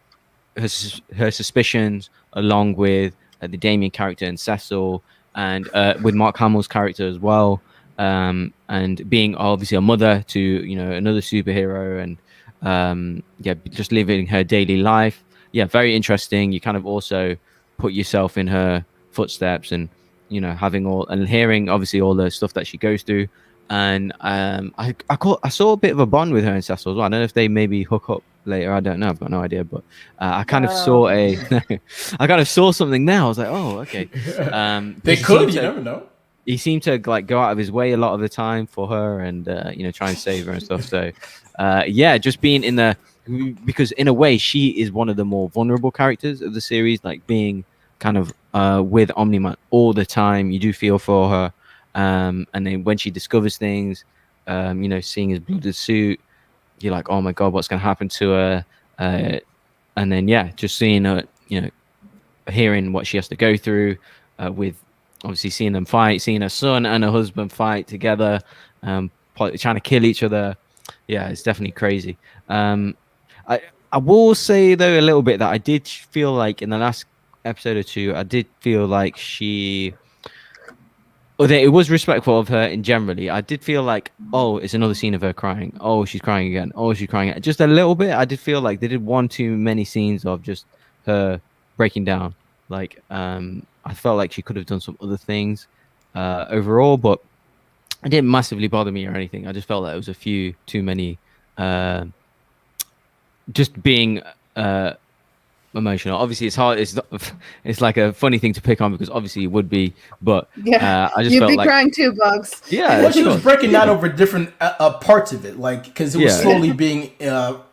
suspicions along with the Damien character and Cecil, and with Mark Hamill's character as well, and being obviously a mother to another superhero, and just living her daily life. Very interesting. You kind of also put yourself in her footsteps, and having and hearing obviously all the stuff that she goes through. And I saw a bit of a bond with her and Cecil as well. I don't know if they maybe hook up later. I don't know. I've got no idea. But I kind of saw I kind of saw something there. I was like, oh, okay.
They could. You never know.
He seemed to like go out of his way a lot of the time for her, and try and save her and stuff. So just being because in a way she is one of the more vulnerable characters of the series, like being kind of with Omni-Man all the time. You do feel for her. And then when she discovers things, seeing his blooded suit, you're like, oh my God, what's going to happen to her? And then, just seeing her, hearing what she has to go through, with obviously seeing them fight, seeing her son and her husband fight together, trying to kill each other. Yeah, it's definitely crazy. I will say though a little bit that I did feel like in the last episode or two, I did feel like it was respectful of her in generally. I did feel like, it's another scene of her crying. Oh, she's crying again. Oh, she's crying again. Just a little bit. I did feel like they did one too many scenes of just her breaking down. Like, I felt like she could have done some other things overall, but it didn't massively bother me or anything. I just felt that it was a few too many, just being emotional. Obviously it's hard, it's like a funny thing to pick on because obviously it would be, but I just
you'd
felt
be
like
crying too, Bugs.
Well, she was breaking down over different parts of it, like because it was slowly being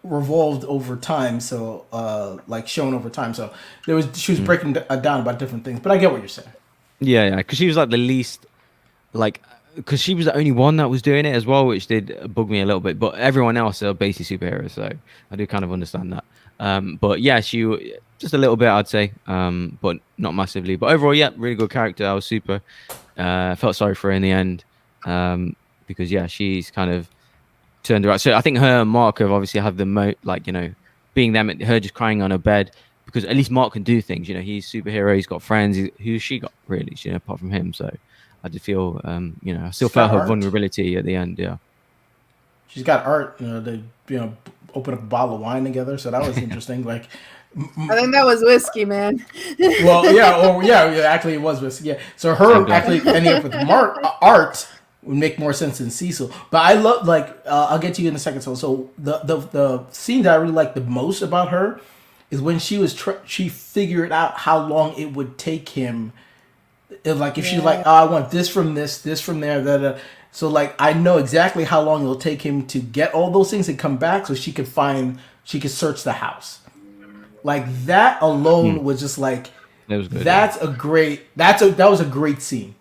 revolved over time, so like shown over time, so she was breaking down about different things, but I get what you're saying.
Because she was like the least, like, because she was the only one that was doing it as well, which did bug me a little bit, but everyone else are basically superheroes, so I do kind of understand that. But she just a little bit, I'd say, but not massively. But overall, really good character. I was super. Felt sorry for her in the end. because yeah, she's kind of turned around. So I think her and Mark have obviously had the like, you know, being them, her just crying on her bed, because at least Mark can do things. You know, he's a superhero. He's got friends. Who's she got really? You know, apart from him. So I did feel, you know, I still
She's got
felt her
art.
vulnerability at the end. Yeah.
She's got art. You know, they open up a bottle of wine together. So that was interesting. Like,
I think that was whiskey, man.
well, yeah, actually, it was whiskey. Yeah, so
Same
her
glass.
actually ending up with Mark art would make more sense than Cecil. But I love, like, I'll get to you in a second. So the scene that I really like the most about her is when she figured out how long it would take him. If she's like, oh, I want this from this from there, da. So like, I know exactly how long it'll take him to get all those things and come back, so she could search the house. Like, that alone was just like,
That was good.
that was a great scene.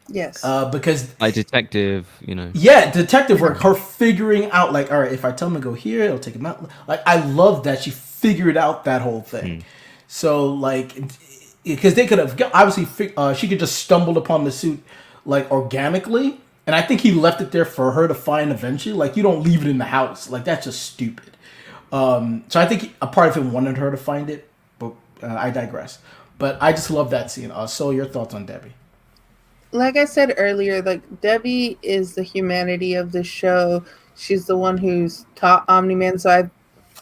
Yes.
Because
Like detective, you know.
yeah, detective work, her figuring out, like, all right, if I tell him to go here, it'll take him out. Like, I love that she figured out that whole thing. So like, because they could have obviously she could just stumbled upon the suit like organically, and I think he left it there for her to find eventually. Like, you don't leave it in the house, like, that's just stupid. So I think a part of him wanted her to find it, but I digress. But I just love that scene. So your thoughts on Debbie?
Like I said earlier, like, Debbie is the humanity of the show. She's the one who's taught Omni-Man. So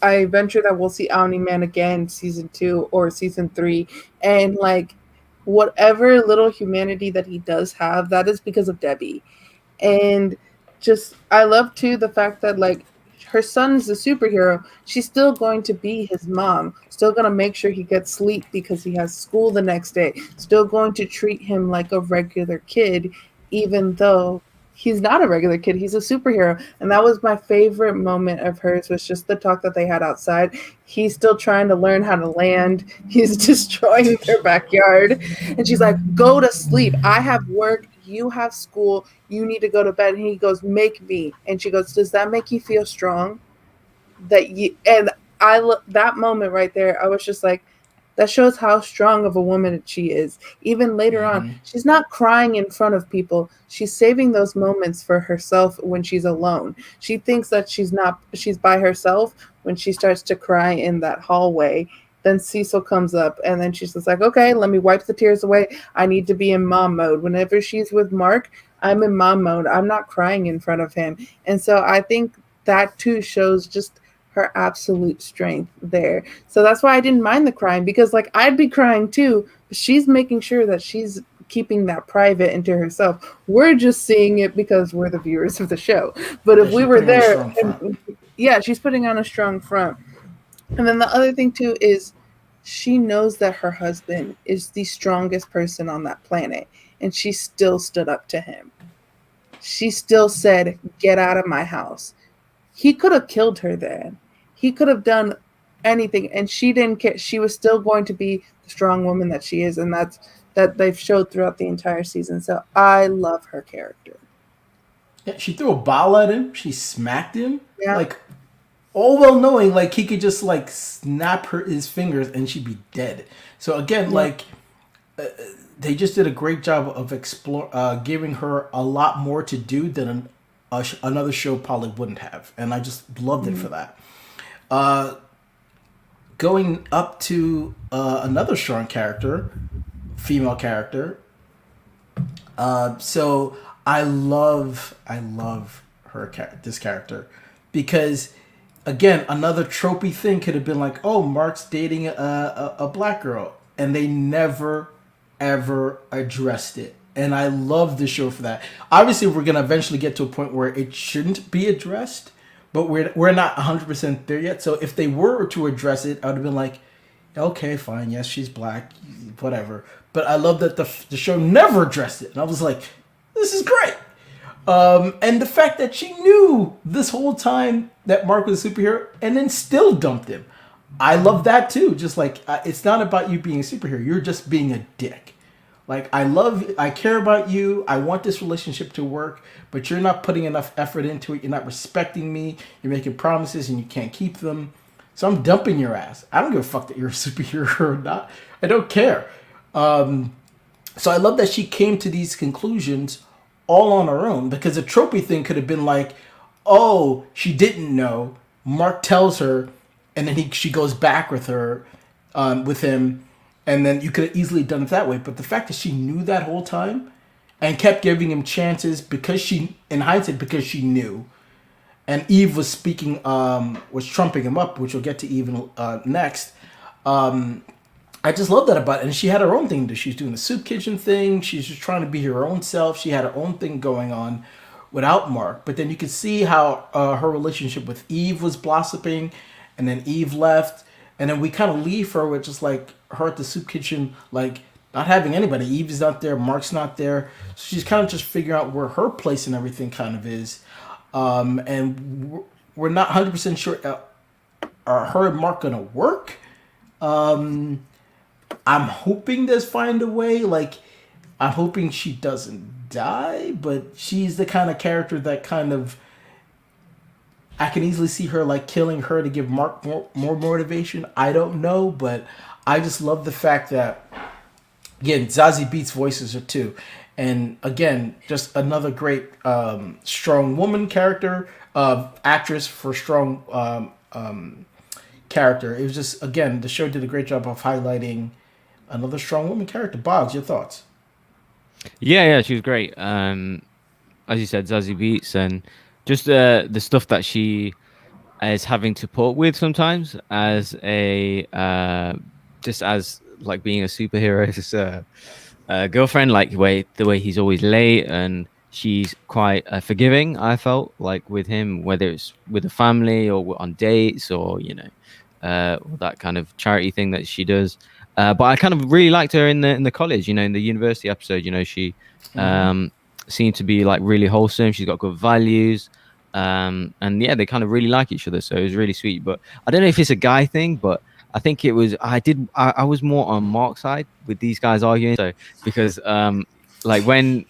I venture that we'll see Omni-Man again season 2 or season 3, and like, whatever little humanity that he does have, that is because of Debbie. And just, I love too the fact that, like, her son's a superhero. She's still going to be his mom, still going to make sure he gets sleep because he has school the next day, still going to treat him like a regular kid, even though he's not a regular kid, he's a superhero. And that was my favorite moment of hers, was just the talk that they had outside. He's still trying to learn how to land, he's destroying their backyard, and she's like, go to sleep, I have work, you have school, you need to go to bed. And he goes, make me. And she goes, does that make you feel strong? And that moment right there, I was just like, that shows how strong of a woman she is. Even later on, she's not crying in front of people. She's saving those moments for herself when she's alone. She thinks that she's by herself when she starts to cry in that hallway. Then Cecil comes up, and then she's just like, okay, let me wipe the tears away. I need to be in mom mode. Whenever she's with Mark, I'm in mom mode. I'm not crying in front of him. And so I think that too shows just her absolute strength there. So that's why I didn't mind the crying, because like, I'd be crying too, but she's making sure that she's keeping that private into herself. We're just seeing it because we're the viewers of the show. But if we were there, she's putting on a strong front. And then the other thing too is, she knows that her husband is the strongest person on that planet, and she still stood up to him. She still said, get out of my house. He could have killed her then. He could have done anything, and she didn't care. She was still going to be the strong woman that she is, and that they've showed throughout the entire season. So I love her character.
Yeah, she threw a ball at him. She smacked him.
Yeah.
Like, all well knowing, like, he could just like snap his fingers and she'd be dead. So again, like, they just did a great job of giving her a lot more to do than another show probably wouldn't have, and I just loved it for that. Going up to another strong character, female character. So I love this character, because again, another tropey thing could have been like, oh, Mark's dating a black girl, and they never ever addressed it. And I love the show for that. Obviously, we're gonna eventually get to a point where it shouldn't be addressed, but we're not 100% there yet. So if they were to address it, I would have been like, okay, fine, yes, she's black, whatever. But I love that the show never addressed it, and I was like, this is great. And the fact that she knew this whole time that Mark was a superhero and then still dumped him, I love that too. Just like, it's not about you being a superhero, you're just being a dick. Like, I care about you, I want this relationship to work, but you're not putting enough effort into it, you're not respecting me, you're making promises and you can't keep them, so I'm dumping your ass. I don't give a fuck that you're a superhero or not. I don't care. So I love that she came to these conclusions all on her own, because the tropey thing could have been like, oh, she didn't know. Mark tells her, and then she goes back with her, with him, and then you could have easily done it that way. But the fact that she knew that whole time and kept giving him chances because she, in hindsight, because she knew, and Eve was speaking, was trumping him up, which we'll get to Eve next. I just love that about it. And she had her own thing to do. She's doing the soup kitchen thing. She's just trying to be her own self. She had her own thing going on without Mark. But then you could see how her relationship with Eve was blossoming. And then Eve left. And then we kind of leave her with just like her at the soup kitchen, like not having anybody. Eve's not there. Mark's not there. So she's kind of just figuring out where her place and everything kind of is. And we're not 100% sure are her and Mark going to work. I'm hoping they find a way. Like, I'm hoping she doesn't die, but she's the kind of character that kind of, I can easily see her like killing her to give Mark more motivation. I don't know, but I just love the fact that, again, Zazie Beetz voices her too. And again, just another great strong woman character, actress for strong character. It was just, again, the show did a great job of highlighting another strong woman character. Boggs, your thoughts?
Yeah, she was great. As you said, Zazie Beetz, and just the stuff that she is having to put with sometimes as a just as like being a superhero's girlfriend, like the way he's always late, and she's quite forgiving. I felt like with him, whether it's with the family or on dates or that kind of charity thing that she does. But I kind of really liked her in the college, in the university episode. She seemed to be like really wholesome. She's got good values, and yeah, they kind of really like each other. So it was really sweet. But I don't know if it's a guy thing, but I think it was. I was more on Mark's side with these guys arguing. So because like when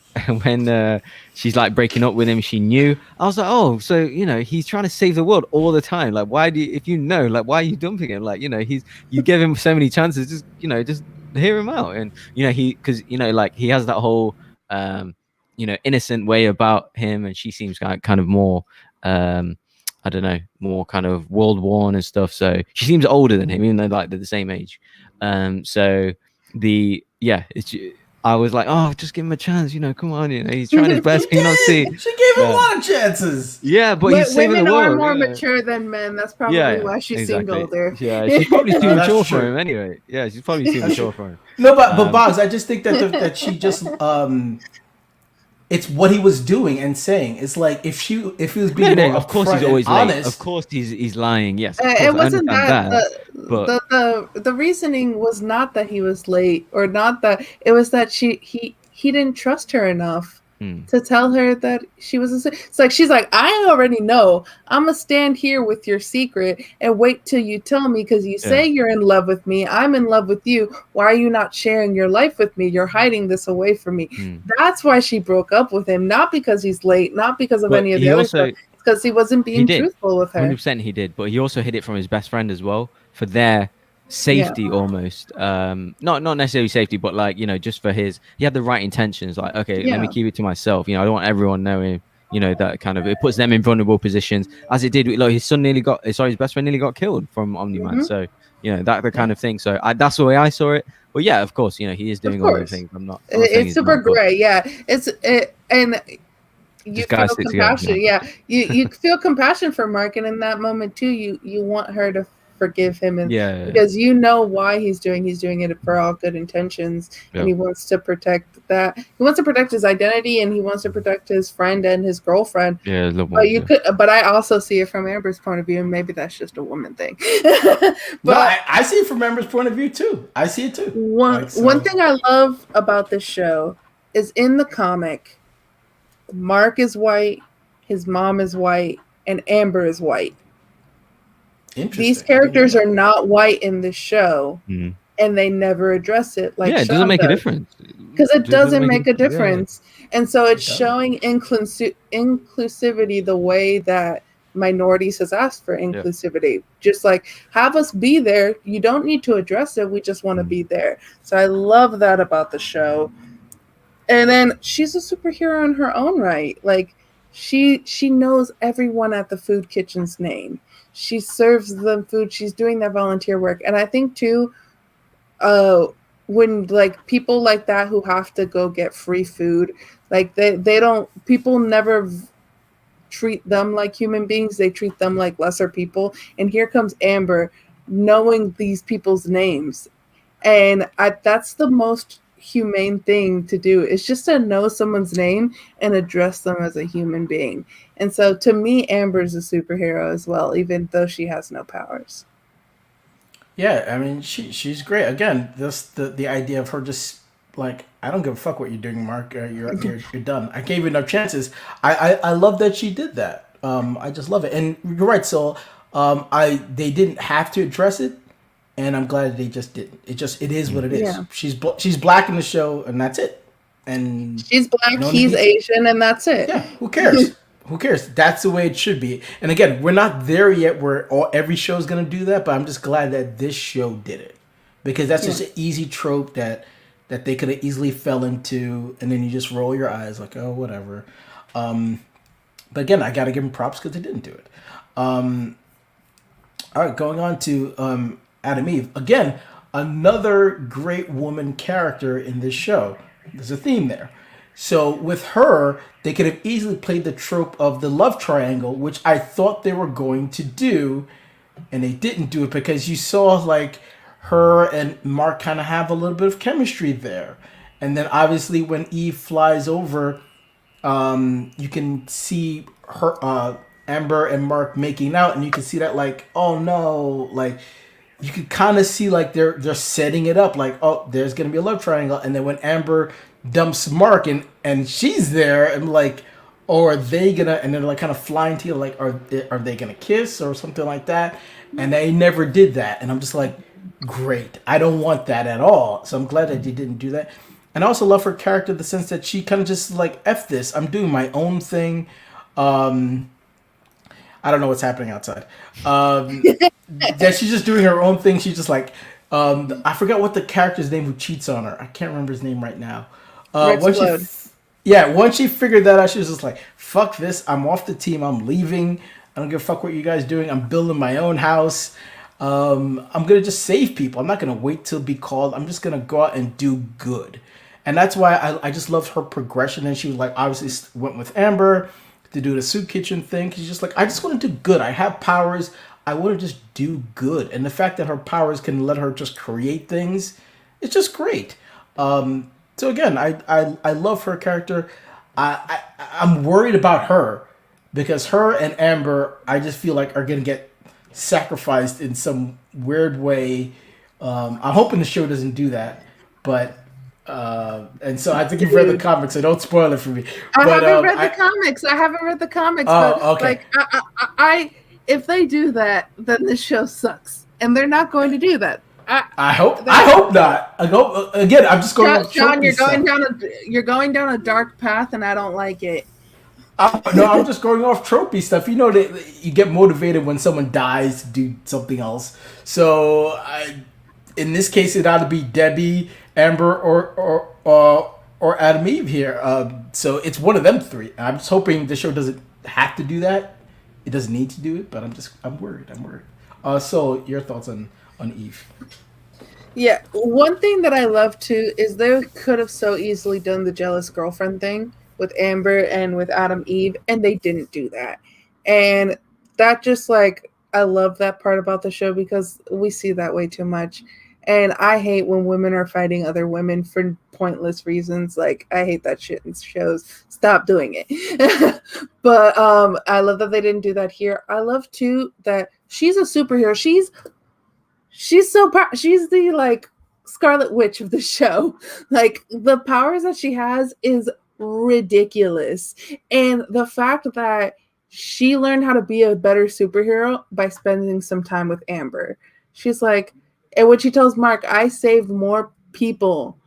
she's like breaking up with him, she knew. I was like, oh, so he's trying to save the world all the time. Like, why do you, if like, why are you dumping him? Like, you give him so many chances, just hear him out. And because like he has that whole innocent way about him, and she seems kind of more I don't know, more kind of world worn and stuff. So she seems older than him, even though like they're the same age. So I was like, oh, just give him a chance, come on, he's trying his best. Can you not see?
She gave him a lot of chances.
Yeah, but he's saving the world.
Women are more mature than men. That's probably why she seemed older.
Yeah, she's probably too mature for him anyway. Yeah, she's probably too mature for him.
No, but Boggs, I just think that that she just it's what he was doing and saying. It's like if he was being more
of course he's always
honest.
Late. Of course he's lying. Yes,
it wasn't that.
But
the reasoning was not that he was late, or not that it was that he didn't trust her enough to tell her that she was. It's like she's like, I already know. I'm gonna stand here with your secret and wait till you tell me, because you say you're in love with me. I'm in love with you. Why are you not sharing your life with me? You're hiding this away from me. That's why she broke up with him, not because he's late, not because of any of the other stuff. Because he wasn't being truthful with her.
100% he did, but he also hid it from his best friend as well for their safety almost. Not necessarily safety, but like just for he had the right intentions. Like, okay, let me keep it to myself. I don't want everyone knowing. That kind of, it puts them in vulnerable positions, as it did. Like his best friend nearly got killed from Omni-Man. So that the kind of thing. So that's the way I saw it. But yeah, of course, he is doing all those things. I'm not
it's super great. Yeah, and you feel compassion. You feel compassion for Mark, and in that moment too, you want her to forgive him, and because why he's doing it for all good intentions, and he wants to protect that. He wants to protect his identity, and he wants to protect his friend and his girlfriend. But I also see it from Amber's point of view, and maybe that's just a woman thing.
But I see it from Amber's point of view too. I see it too.
One thing I love about this show is, in the comic, Mark is white, his mom is white, and Amber is white. These characters are not white in this show, and they never address it. Like,
it doesn't make a difference,
because it doesn't make a difference. And so it's showing inclusivity the way that minorities has asked for inclusivity. Just like, have us be there. You don't need to address it. We just want to be there. So I love that about the show. And then she's a superhero in her own right. Like she knows everyone at the food kitchen's name. She serves them food. She's doing that volunteer work. And I think too, uh when like people like that who have to go get free food, like they don't people never treat them like human beings. They treat them like lesser people. And here comes Amber knowing these people's names. And that's the most humane thing to do is just to know someone's name and address them as a human being. And so to me, Amber's a superhero as well, even though she has no powers.
Yeah, I mean she's great. Again, this the idea of her just like I don't give a fuck what you're doing, Mark. You're done. I gave you enough chances. I love that she did that. I just love it. And you're right. So I they didn't have to address it, and I'm glad they just didn't. It is what it is.
Yeah.
She's black in the show, and that's it. And
She's black,
no
he's
need.
Asian, and that's it.
Yeah, who cares? Who cares? That's the way it should be. And again, we're not there yet where every show is going to do that, but I'm just glad that this show did it. Because that's just an easy trope that they could have easily fell into, and then you just roll your eyes like, oh, whatever. But again, I got to give them props because they didn't do it. All right, going on to Adam Eve. Again, another great woman character in this show. There's a theme there. So with her, they could have easily played the trope of the love triangle, which I thought they were going to do, and they didn't do it because you saw like her and Mark kind of have a little bit of chemistry there. And then obviously when Eve flies over, you can see her Amber and Mark making out, and you can see that like, oh no, like you could kind of see like they're setting it up like, oh, there's gonna be a love triangle. And then when Amber dumps Mark and she's there, and like, oh, are they gonna, and they're like kind of flying to you like, are they gonna kiss or something like that? And they never did that, and I'm just like, great, I don't want that at all. So I'm glad that they didn't do that. And I also love her character in the sense that she kind of just like, F this, I'm doing my own thing. I don't know what's happening outside. That she's just doing her own thing. She's just like, I forgot what the character's name who cheats on her. I can't remember his name right now. Once she figured that out, she was just like, fuck this. I'm off the team. I'm leaving. I don't give a fuck what you guys doing. I'm building my own house. I'm going to just save people. I'm not going to wait till be called. I'm just going to go out and do good. And that's why I just loved her progression. And she was like, obviously went with Amber to do the soup kitchen thing. She's just like, I just want to do good. I have powers. I want to just do good. And the fact that her powers can let her just create things, it's just great. So again, I love her character. I'm worried about her because her and Amber, I just feel like are gonna get sacrificed in some weird way. I'm hoping the show doesn't do that, but and so I think you've read the comics, so don't spoil it for me.
I haven't read the comics.
Oh,
but
okay.
like I if they do that, then the show sucks, and they're not going to do that.
I hope not. I hope again. I'm just going.
John, you're going down a dark path, and I don't like it.
No, I'm just going off tropey stuff. You know that you get motivated when someone dies to do something else. So in this case, it ought to be Debbie, Amber, or Adam Eve here. So it's one of them three. I'm just hoping the show doesn't have to do that. It doesn't need to do it, but I'm worried. So your thoughts on Eve?
Yeah, one thing that I love too is they could have so easily done the jealous girlfriend thing with Amber and with Adam Eve, and they didn't do that. And that just like, I love that part about the show because we see that way too much. And I hate when women are fighting other women for pointless reasons. Like, I hate that shit in shows. Stop doing it. But I love that they didn't do that here. I love too that she's a superhero. She's the like Scarlet Witch of the show. Like, the powers that she has is ridiculous. And the fact that she learned how to be a better superhero by spending some time with Amber. She's like, and when she tells Mark, I saved more people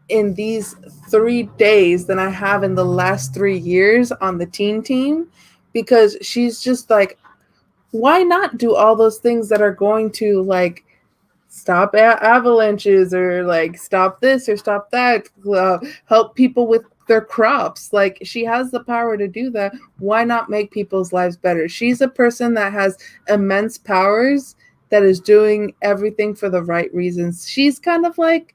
in these 3 days than I have in the last 3 years on the teen team, because she's just like, why not do all those things that are going to like stop avalanches, or like stop this or stop that, help people with their crops. Like, she has the power to do that. Why not make people's lives better? She's a person that has immense powers, that is doing everything for the right reasons. She's kind of like,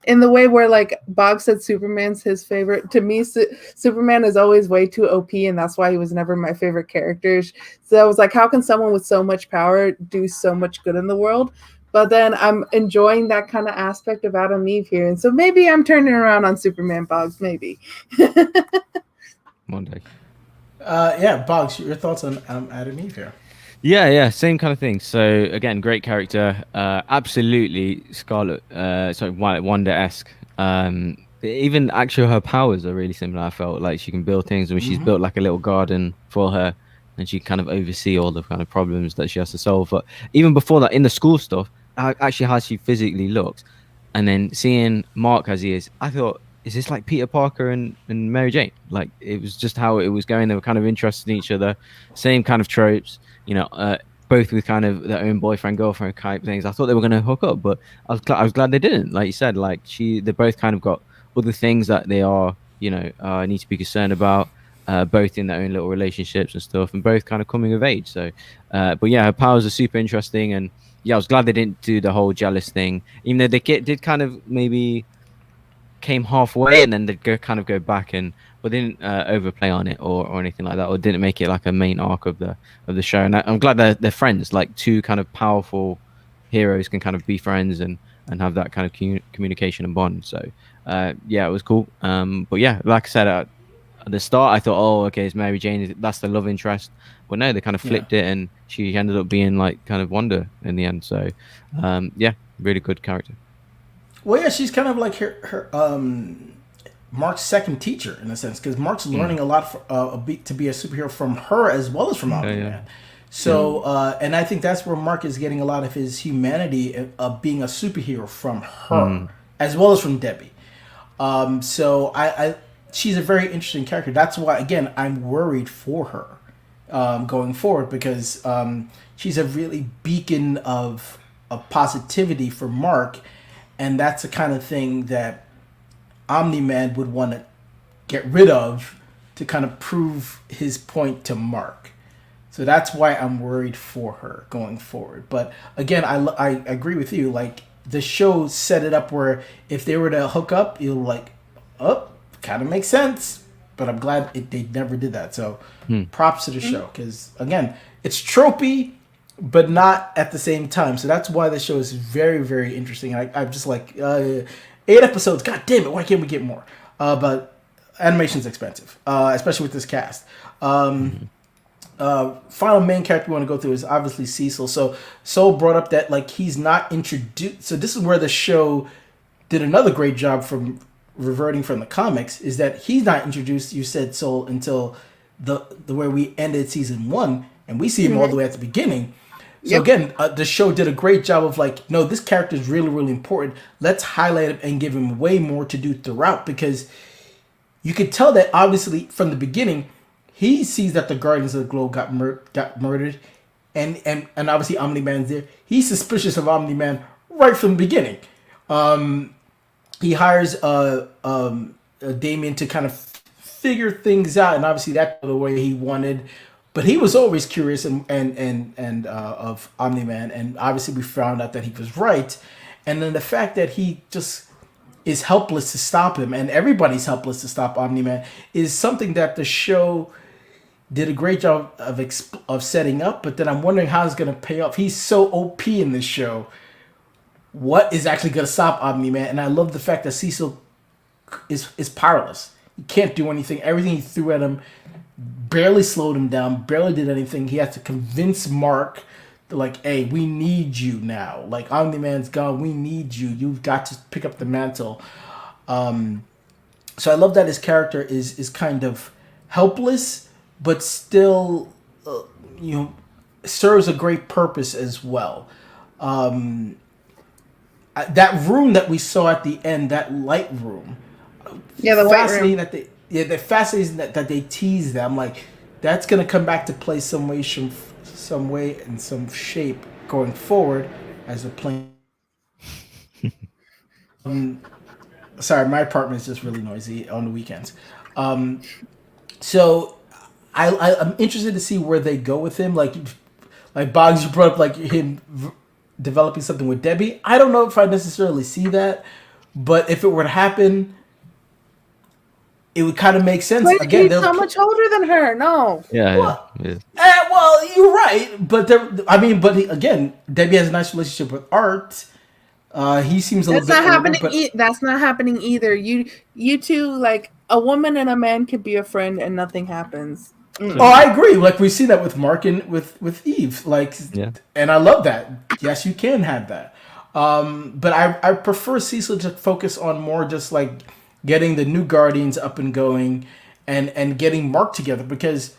in the way where, like, Bog said Superman's his favorite. To me, Superman is always way too OP, and that's why he was never my favorite character. So I was like, how can someone with so much power do so much good in the world? But then I'm enjoying that kind of aspect of Adam Eve here, and so maybe I'm turning around on Superman, Boggs. Maybe.
One day.
Yeah, Boggs, your thoughts on Adam Eve here?
Yeah, same kind of thing. So again, great character. Absolutely Scarlet, sorry, Wanda-esque. Even actually her powers are really similar. I felt like she can build things, and she's built like a little garden for her, and she kind of oversee all the kind of problems that she has to solve. But even before that, in the school stuff, actually how she physically looks, and then seeing Mark as he is, I thought, is this like Peter Parker and Mary Jane? Like, it was just how it was going. They were kind of interested in each other, same kind of tropes, both with kind of their own boyfriend girlfriend type things. I thought they were going to hook up, but I was glad they didn't. Like you said, like they both kind of got other things that they are, need to be concerned about, both in their own little relationships and stuff, and both kind of coming of age. So, but yeah, her powers are super interesting, and yeah, I was glad they didn't do the whole jealous thing, even though they did kind of maybe came halfway and then they'd go back, and but didn't overplay on it or anything like that, or didn't make it like a main arc of the show. And I'm glad they're friends, like two kind of powerful heroes can kind of be friends and have that kind of communication and bond. So yeah, it was cool. But yeah, like I said at the start, I thought, oh, okay, it's Mary Jane, that's the love interest. But no, they kind of flipped it, and she ended up being like kind of Wanda in the end. So yeah, really good character.
Well, yeah, she's kind of like her Mark's second teacher in a sense, because Mark's learning a lot to be a superhero from her as well as from Omni-Man. Yeah. So, and I think that's where Mark is getting a lot of his humanity of being a superhero from her, as well as from Debbie. So she's a very interesting character. That's why, again, I'm worried for her going forward, because she's a really beacon of positivity for Mark. And that's the kind of thing that Omni-Man would want to get rid of to kind of prove his point to Mark. So that's why I'm worried for her going forward. But again, I agree with you. Like, the show set it up where if they were to hook up, you're like, oh, kind of makes sense. But I'm glad they never did that. So props to the show. Because, again, it's tropey, but not at the same time. So that's why the show is very, very interesting. I'm just like, 8 episodes, god damn it, why can't we get more? But animation's expensive, especially with this cast. Final main character we want to go through is obviously Cecil. So Soul brought up that, like, he's not introduced. So this is where the show did another great job from reverting from the comics, is that he's not introduced, you said, Soul, until the way we ended season 1, and we see him all the way at the beginning. So again, the show did a great job of like, no, this character is really, really important. Let's highlight him and give him way more to do throughout, because you could tell that obviously from the beginning, he sees that the Guardians of the Globe got murdered, and obviously Omni-Man's there. He's suspicious of Omni-Man right from the beginning. He hires Damien to kind of figure things out, and obviously that's the way he wanted. But he was always curious and of Omni-Man, and obviously we found out that he was right. And then the fact that he just is helpless to stop him, and everybody's helpless to stop Omni-Man, is something that the show did a great job of setting up. But then I'm wondering how it's going to pay off. He's so OP in this show. What is actually going to stop Omni-Man? And I love the fact that Cecil is powerless. He can't do anything. Everything he threw at him barely slowed him down, barely did anything. He had to convince Mark, like, hey, we need you now. Like, Omni-Man's gone, we need you. You've got to pick up the mantle. So I love that his character is kind of helpless, but still, serves a great purpose as well. That room that we saw at the end, that light room.
Yeah, the white room.
They're fascinating that they tease that. I'm like, that's gonna come back to play some way in some shape going forward as they're playing Sorry, my apartment is just really noisy on the weekends. So I'm interested to see where they go with him. Like Boggs, you brought up like him developing something with Debbie. I don't know if I necessarily see that, but if it were to happen, it would kind of make sense.
But
Again,
he's so much older than her. No.
Yeah,
Well,
yeah.
well, you're right, but again, Debbie has a nice relationship with Art. He seems a
That's
little
not
bit older,
happening.
but
That's not happening either. You two, like a woman and a man, could be a friend and nothing happens.
oh, I agree. Like we see that with Mark and with Eve. Like,
Yeah.
and I love that. Yes, you can have that. But I prefer Cecil to focus on more just like getting the new Guardians up and going, and getting Mark together because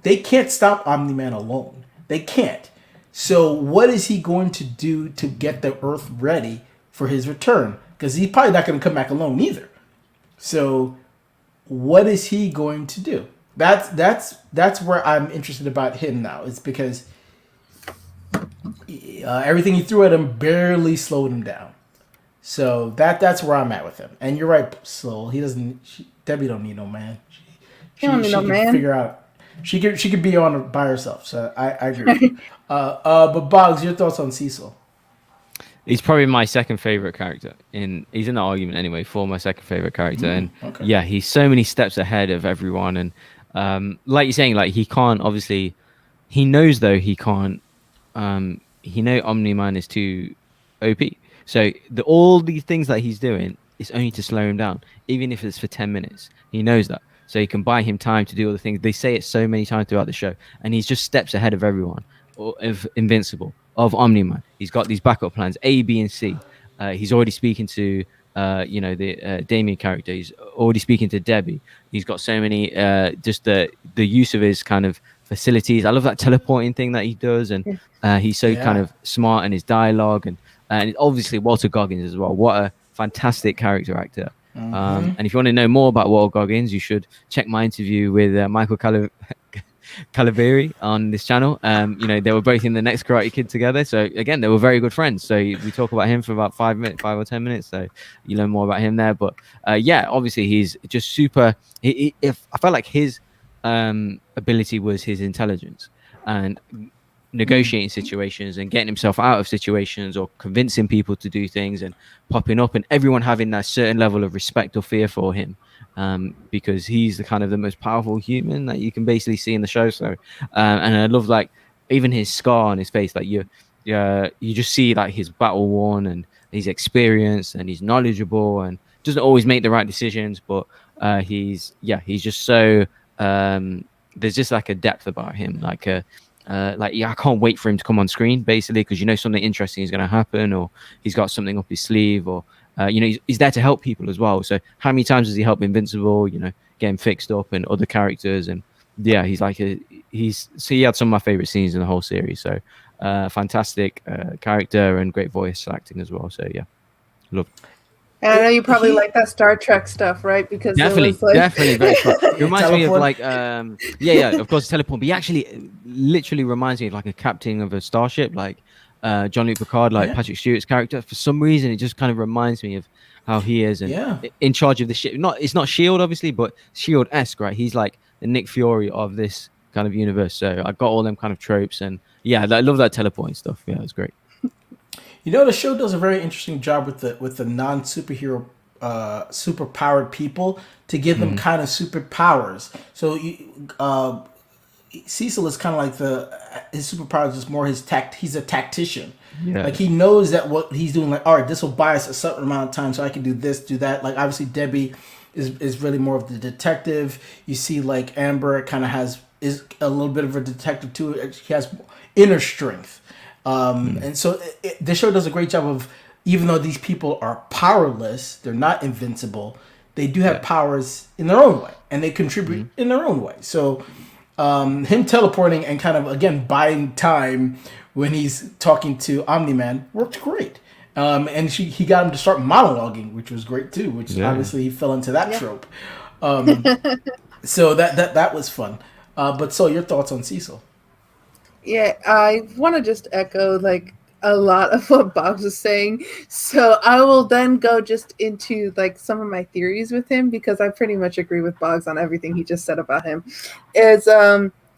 they can't stop Omni-Man alone. They can't. So what is he going to do to get the Earth ready for his return? Because he's probably not going to come back alone either. So what is he going to do? That's where I'm interested about him now. It's because everything he threw at him barely slowed him down. So that's where I'm at with him. And you're right, Slow. He doesn't. Debbie don't need no man.
He don't need no
can
man.
figure out. She could be on by herself. So I agree. But Boggs, your thoughts on Cecil?
He's probably my second favorite character. He's in the argument anyway for my second favorite character, and
okay.
yeah, he's so many steps ahead of everyone. And like you're saying, like he can't obviously. He knows though he can't. He know Omni-Man is too OP. So all these things that he's doing is only to slow him down, even if it's for 10 minutes. He knows that. So he can buy him time to do all the things. They say it so many times throughout the show. And he's just steps ahead of everyone, of Invincible, of Omni-Man. He's got these backup plans, A, B, and C. He's already speaking to, the Damien character. He's already speaking to Debbie. He's got so many, just the use of his kind of facilities. I love that teleporting thing that he does. And he's so kind of smart in his dialogue. And obviously Walter Goggins as well. What a fantastic character actor. And if you want to know more about Walter Goggins, you should check my interview with Michael Calaveri on this channel. They were both in the next Karate Kid together. So again, they were very good friends. So we talk about him for about 5 or 10 minutes. So you learn more about him there. But obviously he's just super. If I felt like his ability was his intelligence and negotiating situations and getting himself out of situations or convincing people to do things and popping up and everyone having that certain level of respect or fear for him, because he's the most powerful human that you can basically see in the show. So and I love like even his scar on his face, like you just see like his battle worn and he's experienced and he's knowledgeable and doesn't always make the right decisions, but he's just so there's just like a depth about him, I can't wait for him to come on screen, basically, because something interesting is going to happen, or he's got something up his sleeve, or he's there to help people as well. So how many times has he helped Invincible, get him fixed up, and other characters? And yeah, he had some of my favorite scenes in the whole series. So fantastic character and great voice acting as well. So yeah, love.
And I know you probably like that Star Trek stuff, right? Because
definitely very cool. It reminds me of like of course teleport, but he actually literally reminds me of like a captain of a starship, like Jean-Luc Picard, like Patrick Stewart's character. For some reason, it just kind of reminds me of how he is and in charge of the ship. It's not Shield obviously, but Shield-esque, right? He's like the Nick Fury of this kind of universe. So I got all them kind of tropes, and I love that teleporting stuff. Yeah, it's great.
The show does a very interesting job with the non-superhero, superpowered people to give them kind of superpowers. So Cecil is kind of like his superpower is just more he's a tactician. Yeah. Like he knows that what he's doing, like, all right, this will buy us a certain amount of time so I can do this, do that. Like obviously Debbie is really more of the detective. You see like Amber kind of is a little bit of a detective too. She has inner strength. And so the show does a great job of, even though these people are powerless, they're not invincible, they do have powers in their own way, and they contribute in their own way. So him teleporting and kind of, again, buying time when he's talking to Omni-Man worked great. And he got him to start monologuing, which was great too, which obviously he fell into that trope. So that was fun. But so your thoughts on Cecil?
Yeah, I want to just echo, like, a lot of what Bob's was saying. So I will then go just into like some of my theories with him because I pretty much agree with Boggs on everything he just said about him. Is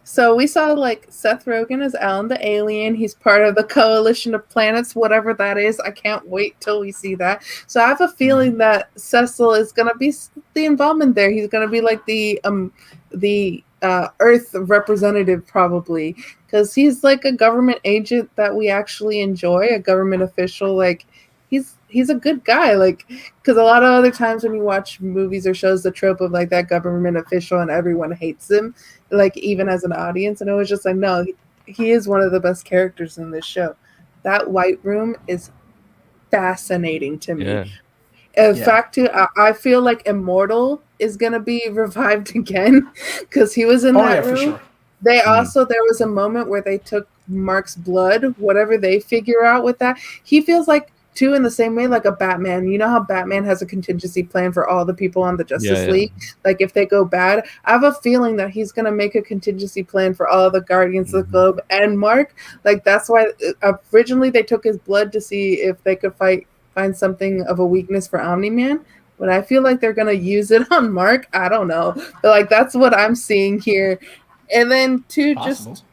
so we saw like Seth Rogen as Alan the alien. He's part of the coalition of planets, whatever that is. I can't wait till we see that. So I have a feeling that Cecil is gonna be the involvement there. He's gonna be like the Earth representative probably because he's like a government agent that we actually enjoy, a government official. Like he's a good guy. Like because a lot of other times when you watch movies or shows, the trope of like that government official and everyone hates him, like even as an audience, and it was just like no, he is one of the best characters in this show. That White Room is fascinating to me.
Yeah.
In fact, too, I feel like Immortal is gonna be revived again because he was in that room. For sure. They also there was a moment where they took Mark's blood, whatever they figure out with that. He feels like too in the same way like a Batman. You know how Batman has a contingency plan for all the people on the Justice League? Like if they go bad, I have a feeling that he's gonna make a contingency plan for all the Guardians of the Globe and Mark. Like that's why originally they took his blood to see if they could find something of a weakness for Omni-Man. But I feel like they're gonna use it on Mark. I don't know. But like that's what I'm seeing here. And then too, possible. Just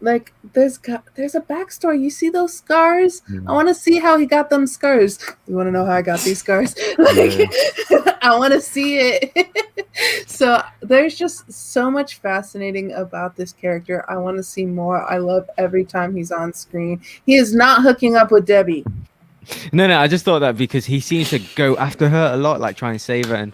like there's a backstory. You see those scars? I want to see how he got them scars. You want to know how I got these scars? Like, I want to see it. So there's just so much fascinating about this character. I want to see more. I love every time he's on screen. He is not hooking up with Debbie.
No, I just thought that because he seems to go after her a lot, like try and save her, and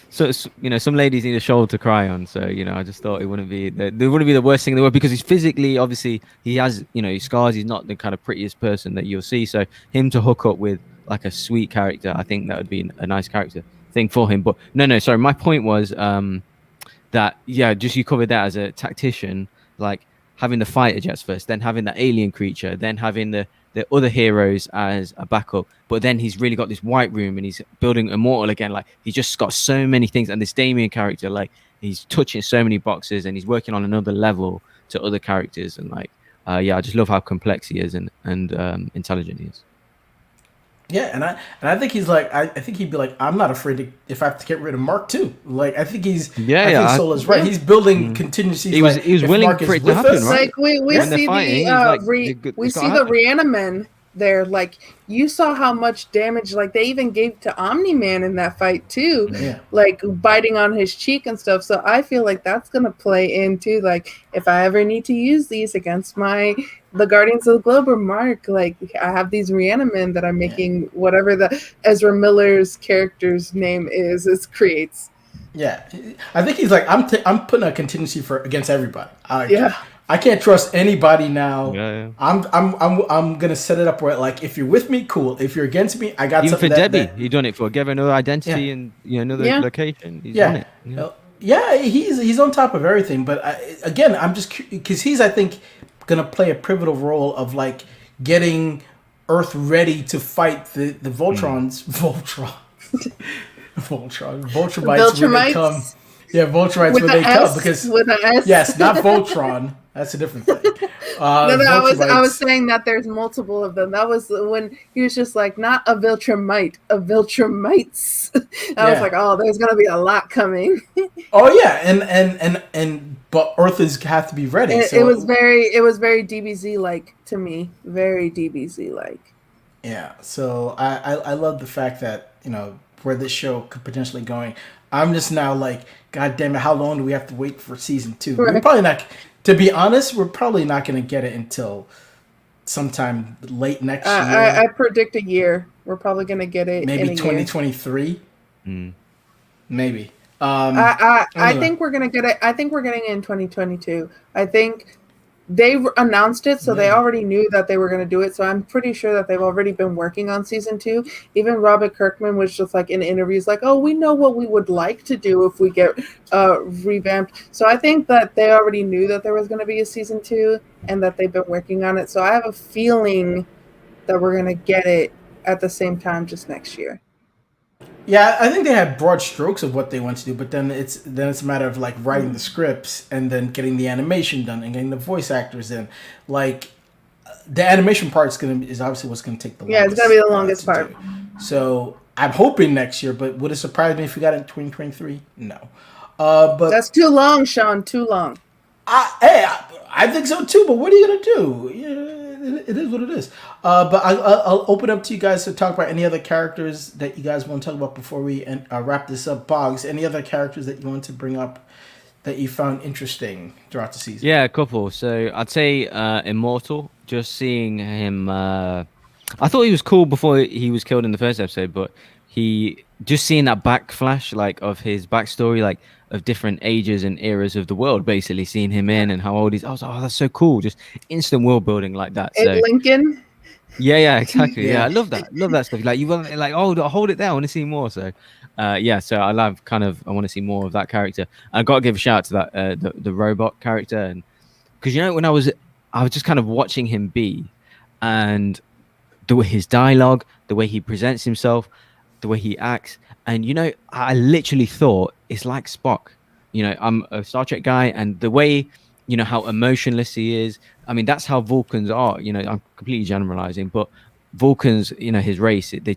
some ladies need a shoulder to cry on. So I just thought it wouldn't be the worst thing in the world because he's physically, obviously, he has scars. He's not the kind of prettiest person that you'll see. So him to hook up with like a sweet character, I think that would be a nice character thing for him. But no, sorry, my point was that just you covered that as a tactician, like having the fighter jets first, then having the alien creature, then having the other heroes as a backup, but then he's really got this White Room and he's building Immortal again. Like he's just got so many things, and this Damien character, like he's touching so many boxes and he's working on another level to other characters, and like I just love how complex he is and intelligent he is.
Yeah, and I think he's like I think he'd be like, I'm not afraid if I have to get rid of Mark too. Like I think he's I think Sola's right. He's building contingencies.
He was willing for it to happen, right?
Like we see we see the Reanimen there. Like you saw how much damage like they even gave to Omni-Man in that fight too. Yeah. Like biting on his cheek and stuff. So I feel like that's gonna play into like if I ever need to use these against the Guardians of the Globe or Mark, like I have these Reanimen that I'm making whatever the Ezra Miller's character's name is creates.
Yeah, I think he's like I'm putting a contingency against everybody. I can't trust anybody now. Yeah. I'm gonna set it up where like if you're with me, cool. If you're against me, I got
even
something.
For Debbie, he done it for give her another identity and another location. He's done it.
Yeah, he's on top of everything. But again, I'm just because he's I think gonna play a pivotal role of like getting Earth ready to fight the Voltrons. Voltrumites when they come. Yeah, Voltrumites when they come because
with an S.
Yes, not Voltron. That's a different thing.
I was saying that there's multiple of them. That was when he was just like, not a Viltrumite, a Viltrumites. I was like, oh, there's gonna be a lot coming.
Oh yeah, but Earth have to be ready.
It was very DBZ like to me, very DBZ like.
Yeah, so I love the fact that where this show could potentially going. I'm just now like, God damn it, how long do we have to wait for season 2? Right. We're probably not. To be honest, we're probably not going to get it until sometime late next year.
I predict a year. We're probably going to get it
maybe 2023. Maybe.
I think we're going to get it. I think we're getting it in 2022. I think they announced it, so they already knew that they were going to do it. So I'm pretty sure that they've already been working on season 2. Even Robert Kirkman was just like in interviews like, oh, we know what we would like to do if we get revamped. So I think that they already knew that there was going to be a season 2 and that they've been working on it. So I have a feeling that we're going to get it at the same time just next year.
Yeah, I think they had broad strokes of what they want to do, but then it's a matter of like writing the scripts and then getting the animation done and getting the voice actors in. Like, the animation part is obviously what's gonna take the longest.
Yeah, it's gonna be the longest
to
part.
do. So I'm hoping next year, but would it surprise me if we got it in 2023? No. But
That's too long, Sean. Too long.
I think so too. But what are you gonna do? Yeah, it is what it is. But I'll open up to you guys to talk about any other characters that you guys want to talk about before we wrap this up. Boggs, any other characters that you want to bring up that you found interesting throughout the season?
Yeah, a couple. So I'd say Immortal. Just seeing him. I thought he was cool before he was killed in the first episode, but he just seeing that backflash like of his backstory, like of different ages and eras of the world, basically seeing him in and how old he's. I was like, oh, that's so cool. Just instant world building like that. So
Lincoln.
yeah, exactly.
Yeah.
Yeah, I love that. Love that stuff. Like you want like, oh, hold it there. I want to see more. So, yeah. So I love I want to see more of that character. I got to give a shout out to that the robot character, and because when I was just kind of watching him be, and the way his dialogue, the way he presents himself, the way he acts, and I literally thought it's like Spock. I'm a Star Trek guy, and the way how emotionless he is. I mean, that's how Vulcans are. I'm completely generalizing, but Vulcans, his race, they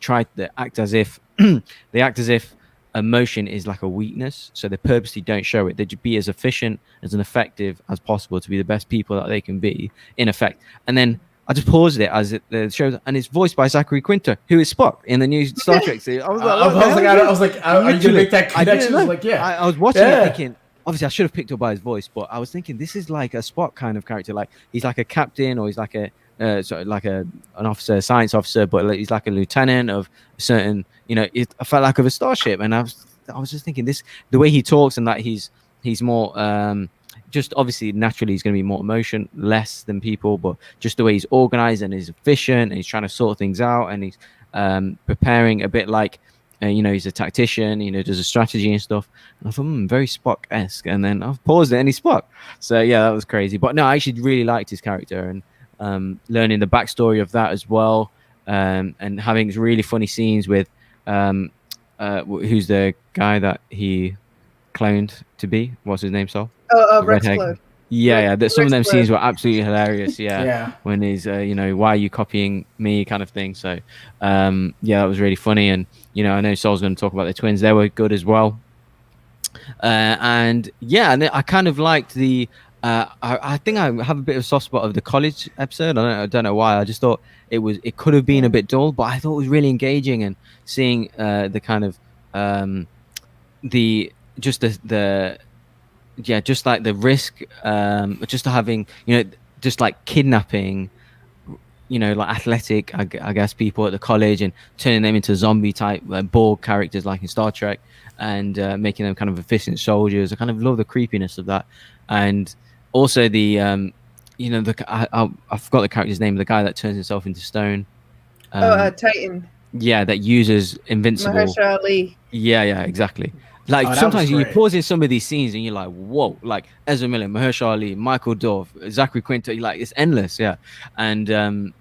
act as if emotion is like a weakness, so they purposely don't show it. They just be as efficient as effective as possible to be the best people that they can be, in effect. And then I just paused it as the show, and it's voiced by Zachary Quinto, who is Spock in the new Star Trek series. I was like,
are you gonna make that connection?
I was watching it thinking, obviously I should have picked up by his voice, but I was thinking this is like a Spock kind of character. Like he's like a captain, or he's like an officer, a science officer, but he's like a lieutenant of a certain, I felt like of a starship, and I was just thinking the way he talks, and that he's more just obviously naturally he's going to be more emotion less than people, but just the way he's organized and he's efficient and he's trying to sort things out, and he's preparing a bit like he's a tactician, does a strategy and stuff. And I thought, very Spock-esque. And then I've paused it and he's Spock. So yeah, that was crazy. But no, I actually really liked his character, and learning the backstory of that as well, and having really funny scenes with who's the guy that he cloned to be? What's his name, Sol?
Rex Clode.
Yeah. Some of them scenes were absolutely hilarious.
Yeah.
When he's, why are you copying me, kind of thing. So, yeah, that was really funny. And I know Sol's going to talk about the twins. They were good as well. And yeah, and I kind of liked the. I think I have a bit of a soft spot of the college episode. I don't know why. I just thought it could have been a bit dull, but I thought it was really engaging, and seeing the kind of just like the risk, just having just like kidnapping, like athletic, I guess, people at the college and turning them into zombie type Borg characters like in Star Trek, and making them kind of efficient soldiers. I kind of love the creepiness of that, and also the I forgot the character's name, the guy that turns himself into stone.
Titan.
Yeah, that uses Invincible.
Mahershala Ali.
Yeah, exactly. Like sometimes you pause in some of these scenes and you're like, whoa, like Ezra Miller, Mahershala Ali, Michael Dorff, Zachary Quinto, like it's endless, yeah. And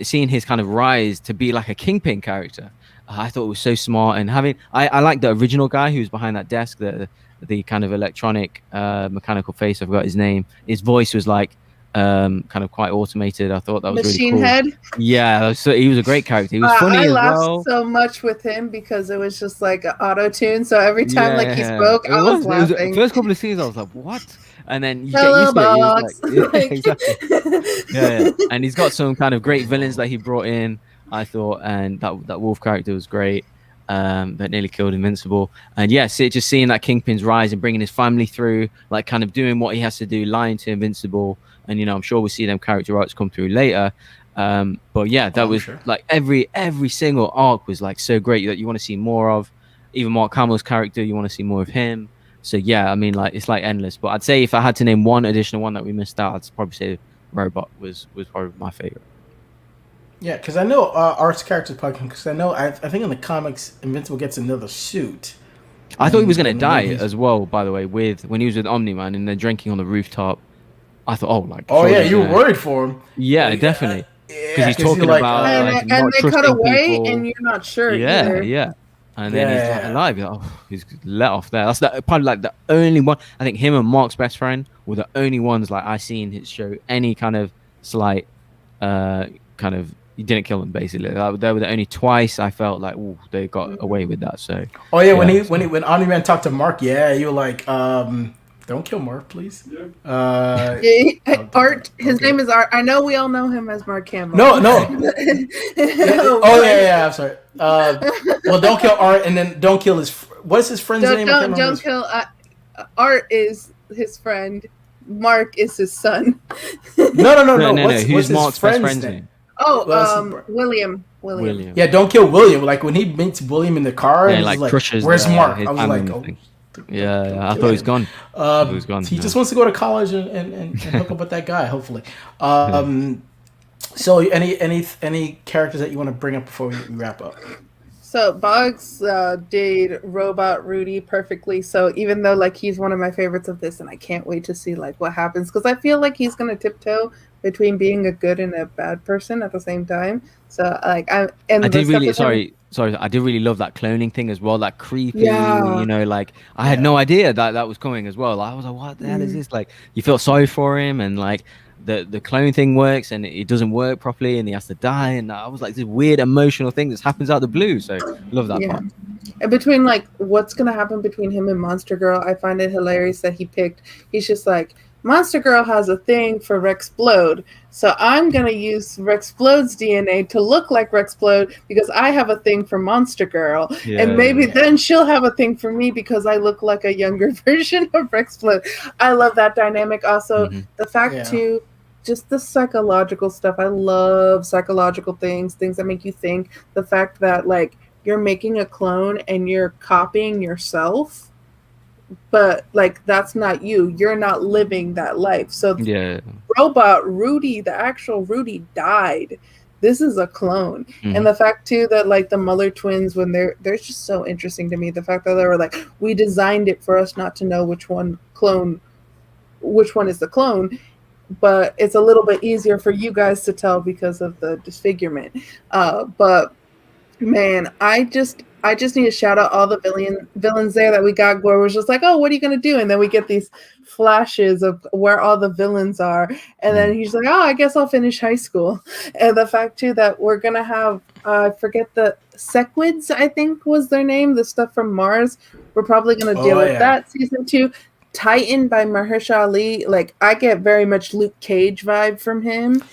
seen his kind of rise to be like a Kingpin character, I thought it was so smart. And I like the original guy who was behind that desk, the kind of electronic mechanical face. I forgot his name. His voice was like kind of quite automated. I thought that was
Machine
really cool.
Head.
Yeah, so he was a great character. He was funny as well.
I laughed so much with him because it was just like auto tune. So every time he spoke, I was laughing.
First couple of scenes, I was like, "What?" And then you
Hello,
get used to it. Like, exactly. Yeah. And he's got some kind of great villains that he brought in, I thought, and that Wolf character was great. That nearly killed Invincible. And yes, just seeing that Kingpin's rise and bringing his family through, like kind of doing what he has to do, lying to Invincible. And I'm sure we'll see them character arcs come through later. But yeah, that was sure. Like every single arc was like so great that you want to see more of. Even Mark Hamill's character, you want to see more of him. So yeah, I mean, like it's like endless. But I'd say if I had to name one additional one that we missed out, I'd probably say Robot was probably my favorite.
Yeah, because I know Art's character's probably, because I think in the comics, Invincible gets another suit.
I thought he was going to die as well, by the way, when he was with Omni-Man and they're drinking on the rooftop. I thought,
you were worried for him.
Yeah, definitely. Because he's talking about
and they cut away,
people.
and you're not sure.
Yeah,
either.
Yeah. And then he's like alive. He's let off there. That's probably like the only one. I think him and Mark's best friend were the only ones like I seen his show any kind of slight, kind of. He didn't kill them basically. They were the only twice I felt like they got away with that. So.
Oh yeah, when Omni-Man talked to Mark, you were like, don't kill Mark, please.
Art. His name is Art. I know we all know him as Mark Hamill.
No. I'm sorry. Well, don't kill Art, and then don't kill his. What's his friend's name?
Don't kill. Art is his friend. Mark is his son.
No.
Who's Mark's best friend's name?
Oh, William.
Yeah, don't kill William. Like when he meets William in the car, and
like crushes.
Where's Mark?
I
was like, oh.
Yeah, I thought he was gone. He was gone.
He just wants to go to college and hook up with that guy, hopefully. So, any characters that you want to bring up before we wrap up?
So Boggs did Robot Rudy perfectly. So even though like he's one of my favorites of this, and I can't wait to see like what happens because I feel like he's gonna tiptoe between being a good and a bad person at the same time. So like I did
really love that cloning thing as well. That creepy, like I had no idea that was coming as well. I was like, what the hell is this? Like you feel sorry for him, and like the clone thing works and it doesn't work properly, and he has to die. And I was like, this weird emotional thing that happens out of the blue. So love that part.
And between like what's gonna happen between him and Monster Girl, I find it hilarious that he's just like, Monster Girl has a thing for Rexplode, so I'm going to use Rexplode's DNA to look like Rexplode because I have a thing for Monster Girl. And maybe then she'll have a thing for me because I look like a younger version of Rexplode. I love that dynamic. Also, the fact too, just the psychological stuff. I love psychological things that make you think. The fact that like you're making a clone and you're copying yourself. But like that's not you. You're not living that life. So Robot Rudy, the actual Rudy died. This is a clone. And the fact too that like the Muller twins, when they're just so interesting to me. The fact that they were like, we designed it for us not to know which one is the clone, but it's a little bit easier for you guys to tell because of the disfigurement. But man, I just need to shout out all the villains there that we got. Where we're just like, oh, what are you gonna do? And then we get these flashes of where all the villains are, and then he's like, oh, I guess I'll finish high school. And the fact too that we're gonna have, I forget the Sequids, I think was their name, the stuff from Mars. We're probably gonna deal with that season 2. Titan by Mahershala Ali. Like I get very much Luke Cage vibe from him,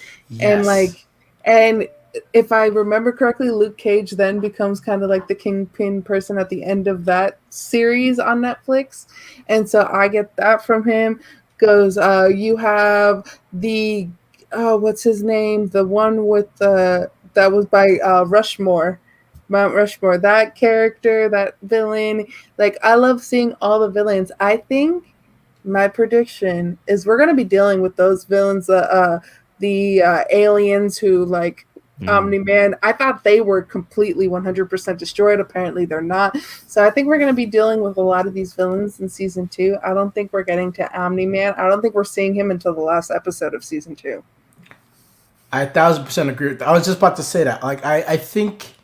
and if I remember correctly, Luke Cage then becomes kind of like the kingpin person at the end of that series on Netflix. And so I get that from him. You have the, what's his name? The one with that was by Mount Rushmore. That character, that villain. Like, I love seeing all the villains. I think my prediction is we're going to be dealing with those villains, the aliens who like, Omni-Man. I thought they were completely 100% destroyed. Apparently they're not. So I think we're going to be dealing with a lot of these villains in season 2. I don't think we're getting to Omni-Man. I don't think we're seeing him until the last episode of season 2.
I 1,000% agree with that. I was just about to say that. Like, I think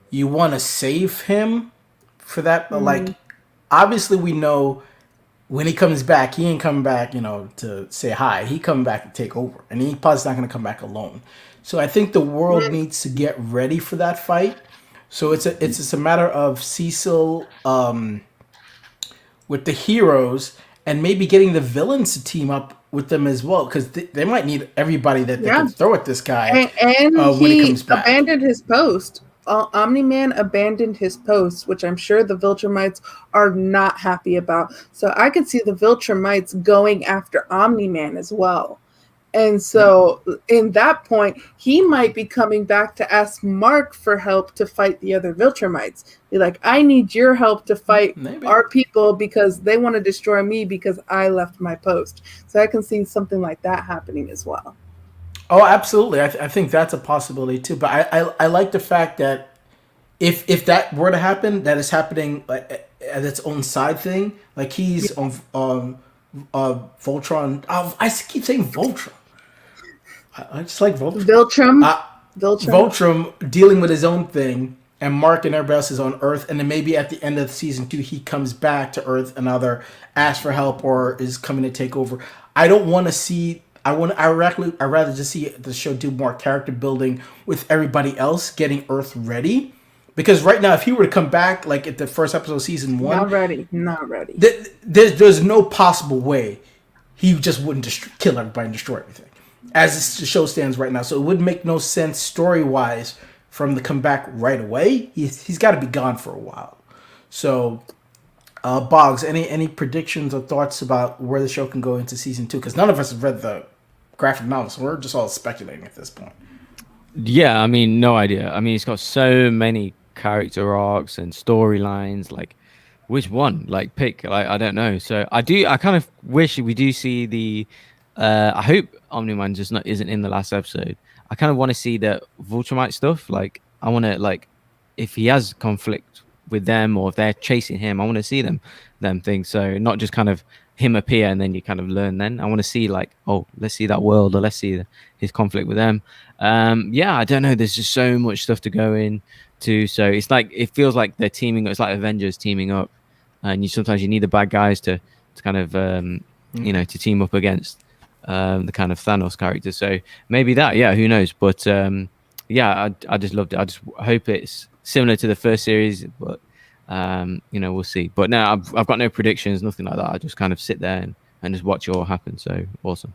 you want to save him for that. But like, obviously we know when he comes back, he ain't coming back, to say hi. He coming back to take over. And he probably's not going to come back alone. So I think the world needs to get ready for that fight. So it's just a matter of Cecil with the heroes and maybe getting the villains to team up with them as well, because they might need everybody that they can throw at this guy
and
when he comes back.
Abandoned his post. Omni-Man abandoned his post, which I'm sure the Viltrumites are not happy about. So I could see the Viltrumites going after Omni-Man as well. And so in that point, he might be coming back to ask Mark for help to fight the other Viltrumites. Be like, I need your help to fight our people because they want to destroy me because I left my post. So I can see something like that happening as well.
Oh, absolutely. I think that's a possibility too. But I like the fact that if that were to happen, that is happening as its own side thing. Like he's on Voltron. I keep saying Voltron. I just like Voltron.
Viltrum
Voltrum dealing with his own thing, and Mark and everybody else is on Earth, and then maybe at the end of season 2 he comes back to Earth and either asks for help or is coming to take over. I don't want to see. I rather just see the show do more character building with everybody else getting Earth ready. Because right now, if he were to come back like at the first episode of season 1,
not ready.
There's no possible way he just wouldn't kill everybody and destroy everything, as the show stands right now. So it would make no sense story wise for him to come back right away. He's got to be gone for a while. So, Boggs, any predictions or thoughts about where the show can go into season 2? Because none of us have read the graphic novel, so we're just all speculating at this point.
Yeah, I mean, no idea. I mean, it's got so many character arcs and storylines. Like, which one? Like, pick. Like, I don't know. So I kind of wish we do see the. I hope Omni-Man just isn't in the last episode. I kind of want to see the Viltrumite stuff. Like, I want to if he has conflict with them or if they're chasing him, I want to see them things. So not just kind of him appear and then you kind of learn. Then I want to see let's see that world, or let's see his conflict with them. Yeah, I don't know. There's just so much stuff to go into. So it's like it feels like they're teaming. It's like Avengers teaming up, and sometimes you need the bad guys to kind of to team up against the kind of Thanos character. So maybe that. Yeah, who knows? But yeah, I just loved it. I just hope it's similar to the first series, but we'll see. But no, I've got no predictions, nothing like that. I just kind of sit there and just watch it all happen. So awesome.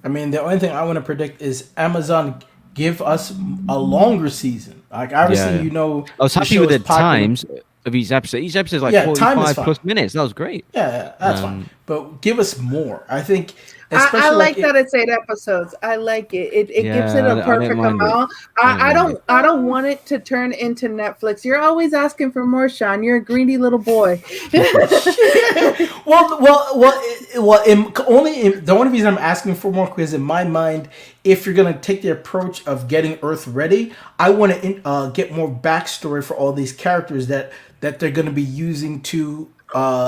I mean, the only thing I want to predict is Amazon give us a longer season. Like obviously,
I was happy with the times of each episode. Each episode is like 45 plus minutes. That was great.
Yeah, that's fine. But give us more. I think.
I like that it's 8 episodes. I like it. It gives it a perfect amount. I don't want it to turn into Netflix. You're always asking for more, Sean. You're a greedy little boy.
The only reason I'm asking for more because in my mind, if you're gonna take the approach of getting Earth ready, I want to get more backstory for all these characters that they're gonna be using to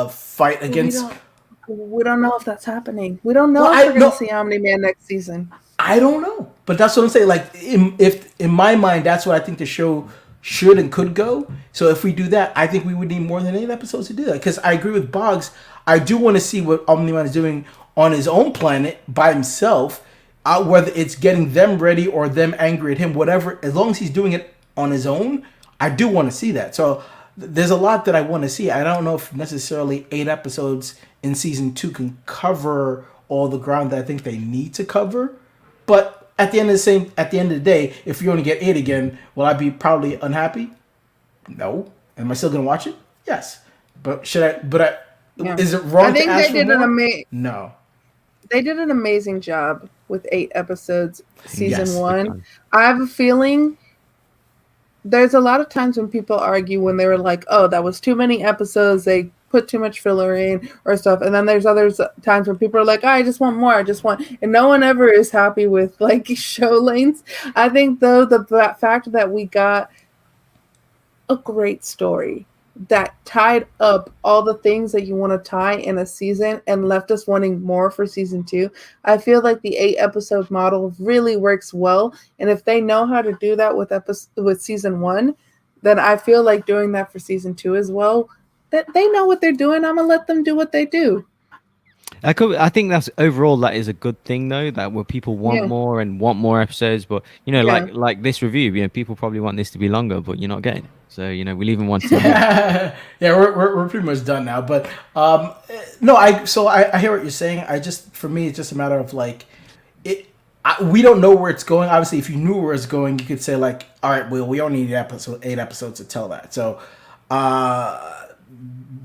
fight against.
We don't know if that's happening. We don't know if we're going to see Omni-Man next season.
I don't know. But that's what I'm saying. Like, if in my mind, that's what I think the show should and could go. So if we do that, I think we would need more than 8 episodes to do that. Because I agree with Boggs. I do want to see what Omni-Man is doing on his own planet by himself. Whether it's getting them ready or them angry at him, whatever. As long as he's doing it on his own, I do want to see that. So there's a lot that I want to see. I don't know if necessarily 8 episodes in season 2 can cover all the ground that I think they need to cover. But at the end of the day, if you only get 8 again, will I be probably unhappy? No. Am I still gonna watch it? Yes. But should I? Is it wrong? I think they did No.
They did an amazing job with 8 episodes, season 1. I have a feeling. There's a lot of times when people argue when they were like, "Oh, that was too many episodes. They put too much filler in or stuff." And then there's other times when people are like, "Oh, I just want more. I just want," and no one ever is happy with like show lengths. I think though the fact that we got a great story that tied up all the things that you want to tie in a season and left us wanting more for season 2. I feel like the 8 episode model really works well. And if they know how to do that with season 1, then I feel like doing that for season 2 as well. That they know what they're doing. I'm gonna let them do what they do.
I think that's overall that is a good thing though, that where people want more and want more episodes, but like this review, people probably want this to be longer, but you're not getting it. So we're leaving one.
Yeah, we're pretty much done now. But no, I hear what you're saying. For me, it's just a matter of like it. We don't know where it's going. Obviously, if you knew where it's going, you could say like, all right, well, we only need 8 episodes to tell that. So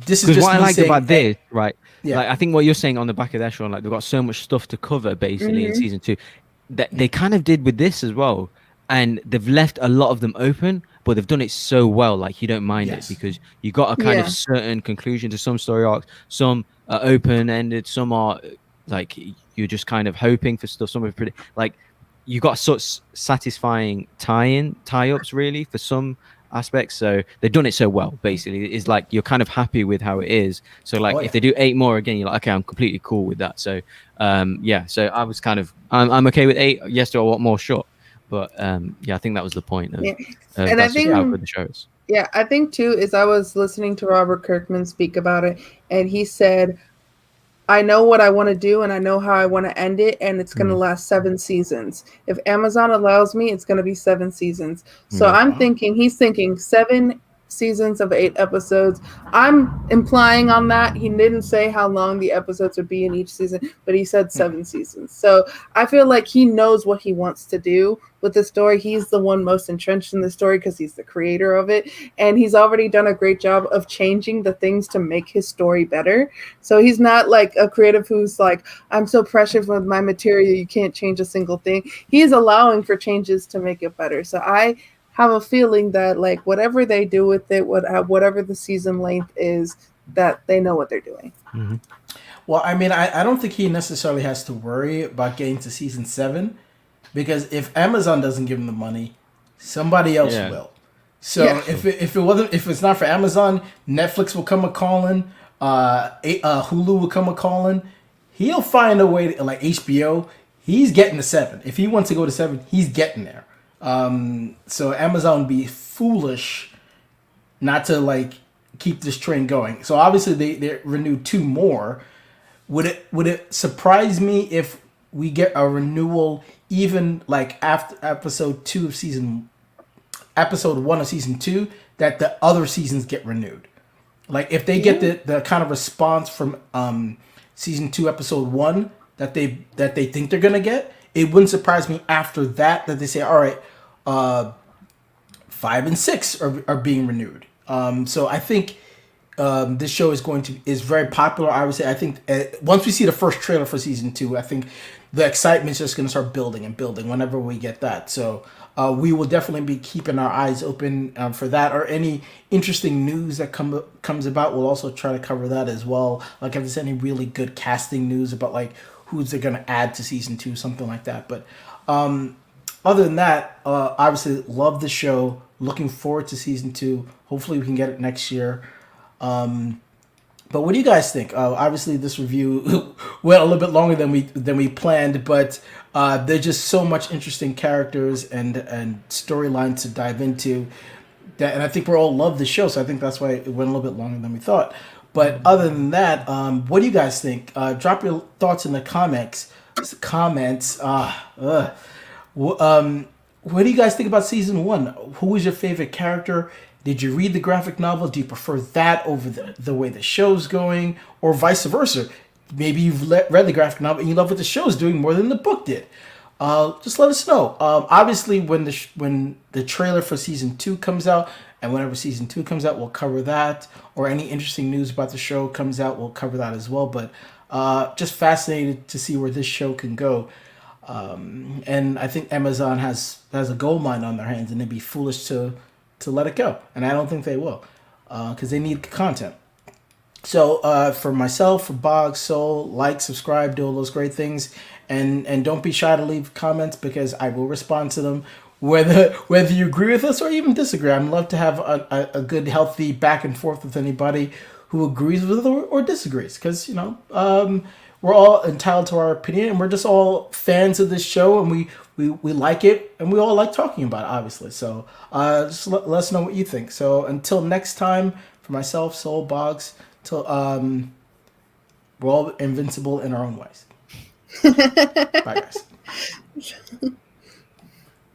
this is just
what I like about this, right?
Yeah.
Like I think what you're saying on the back of that show, like they've got so much stuff to cover basically in season 2 that they kind of did with this as well, and they've left a lot of them open, but they've done it so well, like you don't mind it because you got a kind of certain conclusion to some story arcs. Some are open ended, some are like you're just kind of hoping for stuff. Some are pretty like you got such satisfying tie-ups really for some aspects. So they've done it so well basically. It's like you're kind of happy with how it is. So like if they do 8 more again, you're like, okay, I'm completely cool with that. So so I was kind of I'm okay with 8. Yes, do I want more? Sure. But yeah, I think that was the point of
Yeah. And I
that's just how
think,
good the show is.
yeah, I think too is I was listening to Robert Kirkman speak about it, and he said, I know what I want to do and I know how I want to end it, and it's going to
Mm.
last 7 seasons. If Amazon allows me, it's going to be 7 seasons. So
Yeah.
I'm thinking, he's thinking 7 seasons of 8 episodes. I'm implying on that. He didn't say how long the episodes would be in each season, but he said 7 seasons. So I feel like he knows what he wants to do with the story. He's the one most entrenched in the story because he's the creator of it. And he's already done a great job of changing the things to make his story better. So he's not like a creative who's like, I'm so precious with my material, you can't change a single thing. He is allowing for changes to make it better. So I have a feeling that like whatever they do with it, whatever the season length is, that they know what they're doing.
Mm-hmm.
Well, I mean, I don't think he necessarily has to worry about getting to season 7 because if Amazon doesn't give him the money, somebody else
Yeah.
will. So
Yeah.
if it's not for Amazon, Netflix will come a calling, Hulu will come a calling. He'll find a way to, like HBO. He's getting to 7. If he wants to go to 7, he's getting there. So Amazon would be foolish not to like keep this train going. So obviously they renewed 2 more. Would it surprise me if we get a renewal even like after episode 1 of season 2, that the other seasons get renewed? Like if they get the kind of response from season 2 episode 1 that they think they're gonna get, it wouldn't surprise me after that they say, all right, 5 and 6 are being renewed. So I think this show is very popular. Obviously, I think once we see the first trailer for season 2, I think the excitement's just going to start building and building whenever we get that. So we will definitely be keeping our eyes open for that, or any interesting news that comes about. We'll also try to cover that as well. Like if there's any really good casting news about like who's they're going to add to season 2, something like that. But other than that, obviously love the show. Looking forward to season 2. Hopefully we can get it next year. But what do you guys think? Obviously, this review went a little bit longer than we planned, but there's just so much interesting characters and storylines to dive into. And I think we all love the show, so I think that's why it went a little bit longer than we thought. But other than that, what do you guys think? Drop your thoughts in the comments. What do you guys think about season 1? Who was your favorite character? Did you read the graphic novel? Do you prefer that over the way the show's going? Or vice versa? Maybe you've read the graphic novel and you love what the show's doing more than the book did. Just let us know. Obviously, when the trailer for season 2 comes out, and whenever season 2 comes out, we'll cover that. Or any interesting news about the show comes out, we'll cover that as well. But just fascinated to see where this show can go. And I think Amazon has a gold mine on their hands, and they'd be foolish to let it go. And I don't think they will, because they need content. So for myself, for Bog, Soul, like, subscribe, do all those great things. And don't be shy to leave comments, because I will respond to them, whether you agree with us or even disagree. I'd love to have a good, healthy back and forth with anybody who agrees with or disagrees, because, we're all entitled to our opinion, and we're just all fans of this show, and we like it, and we all like talking about it, obviously. So just let us know what you think. So until next time, for myself, Soul, Boggs, till we're all invincible in our own ways. Bye, guys.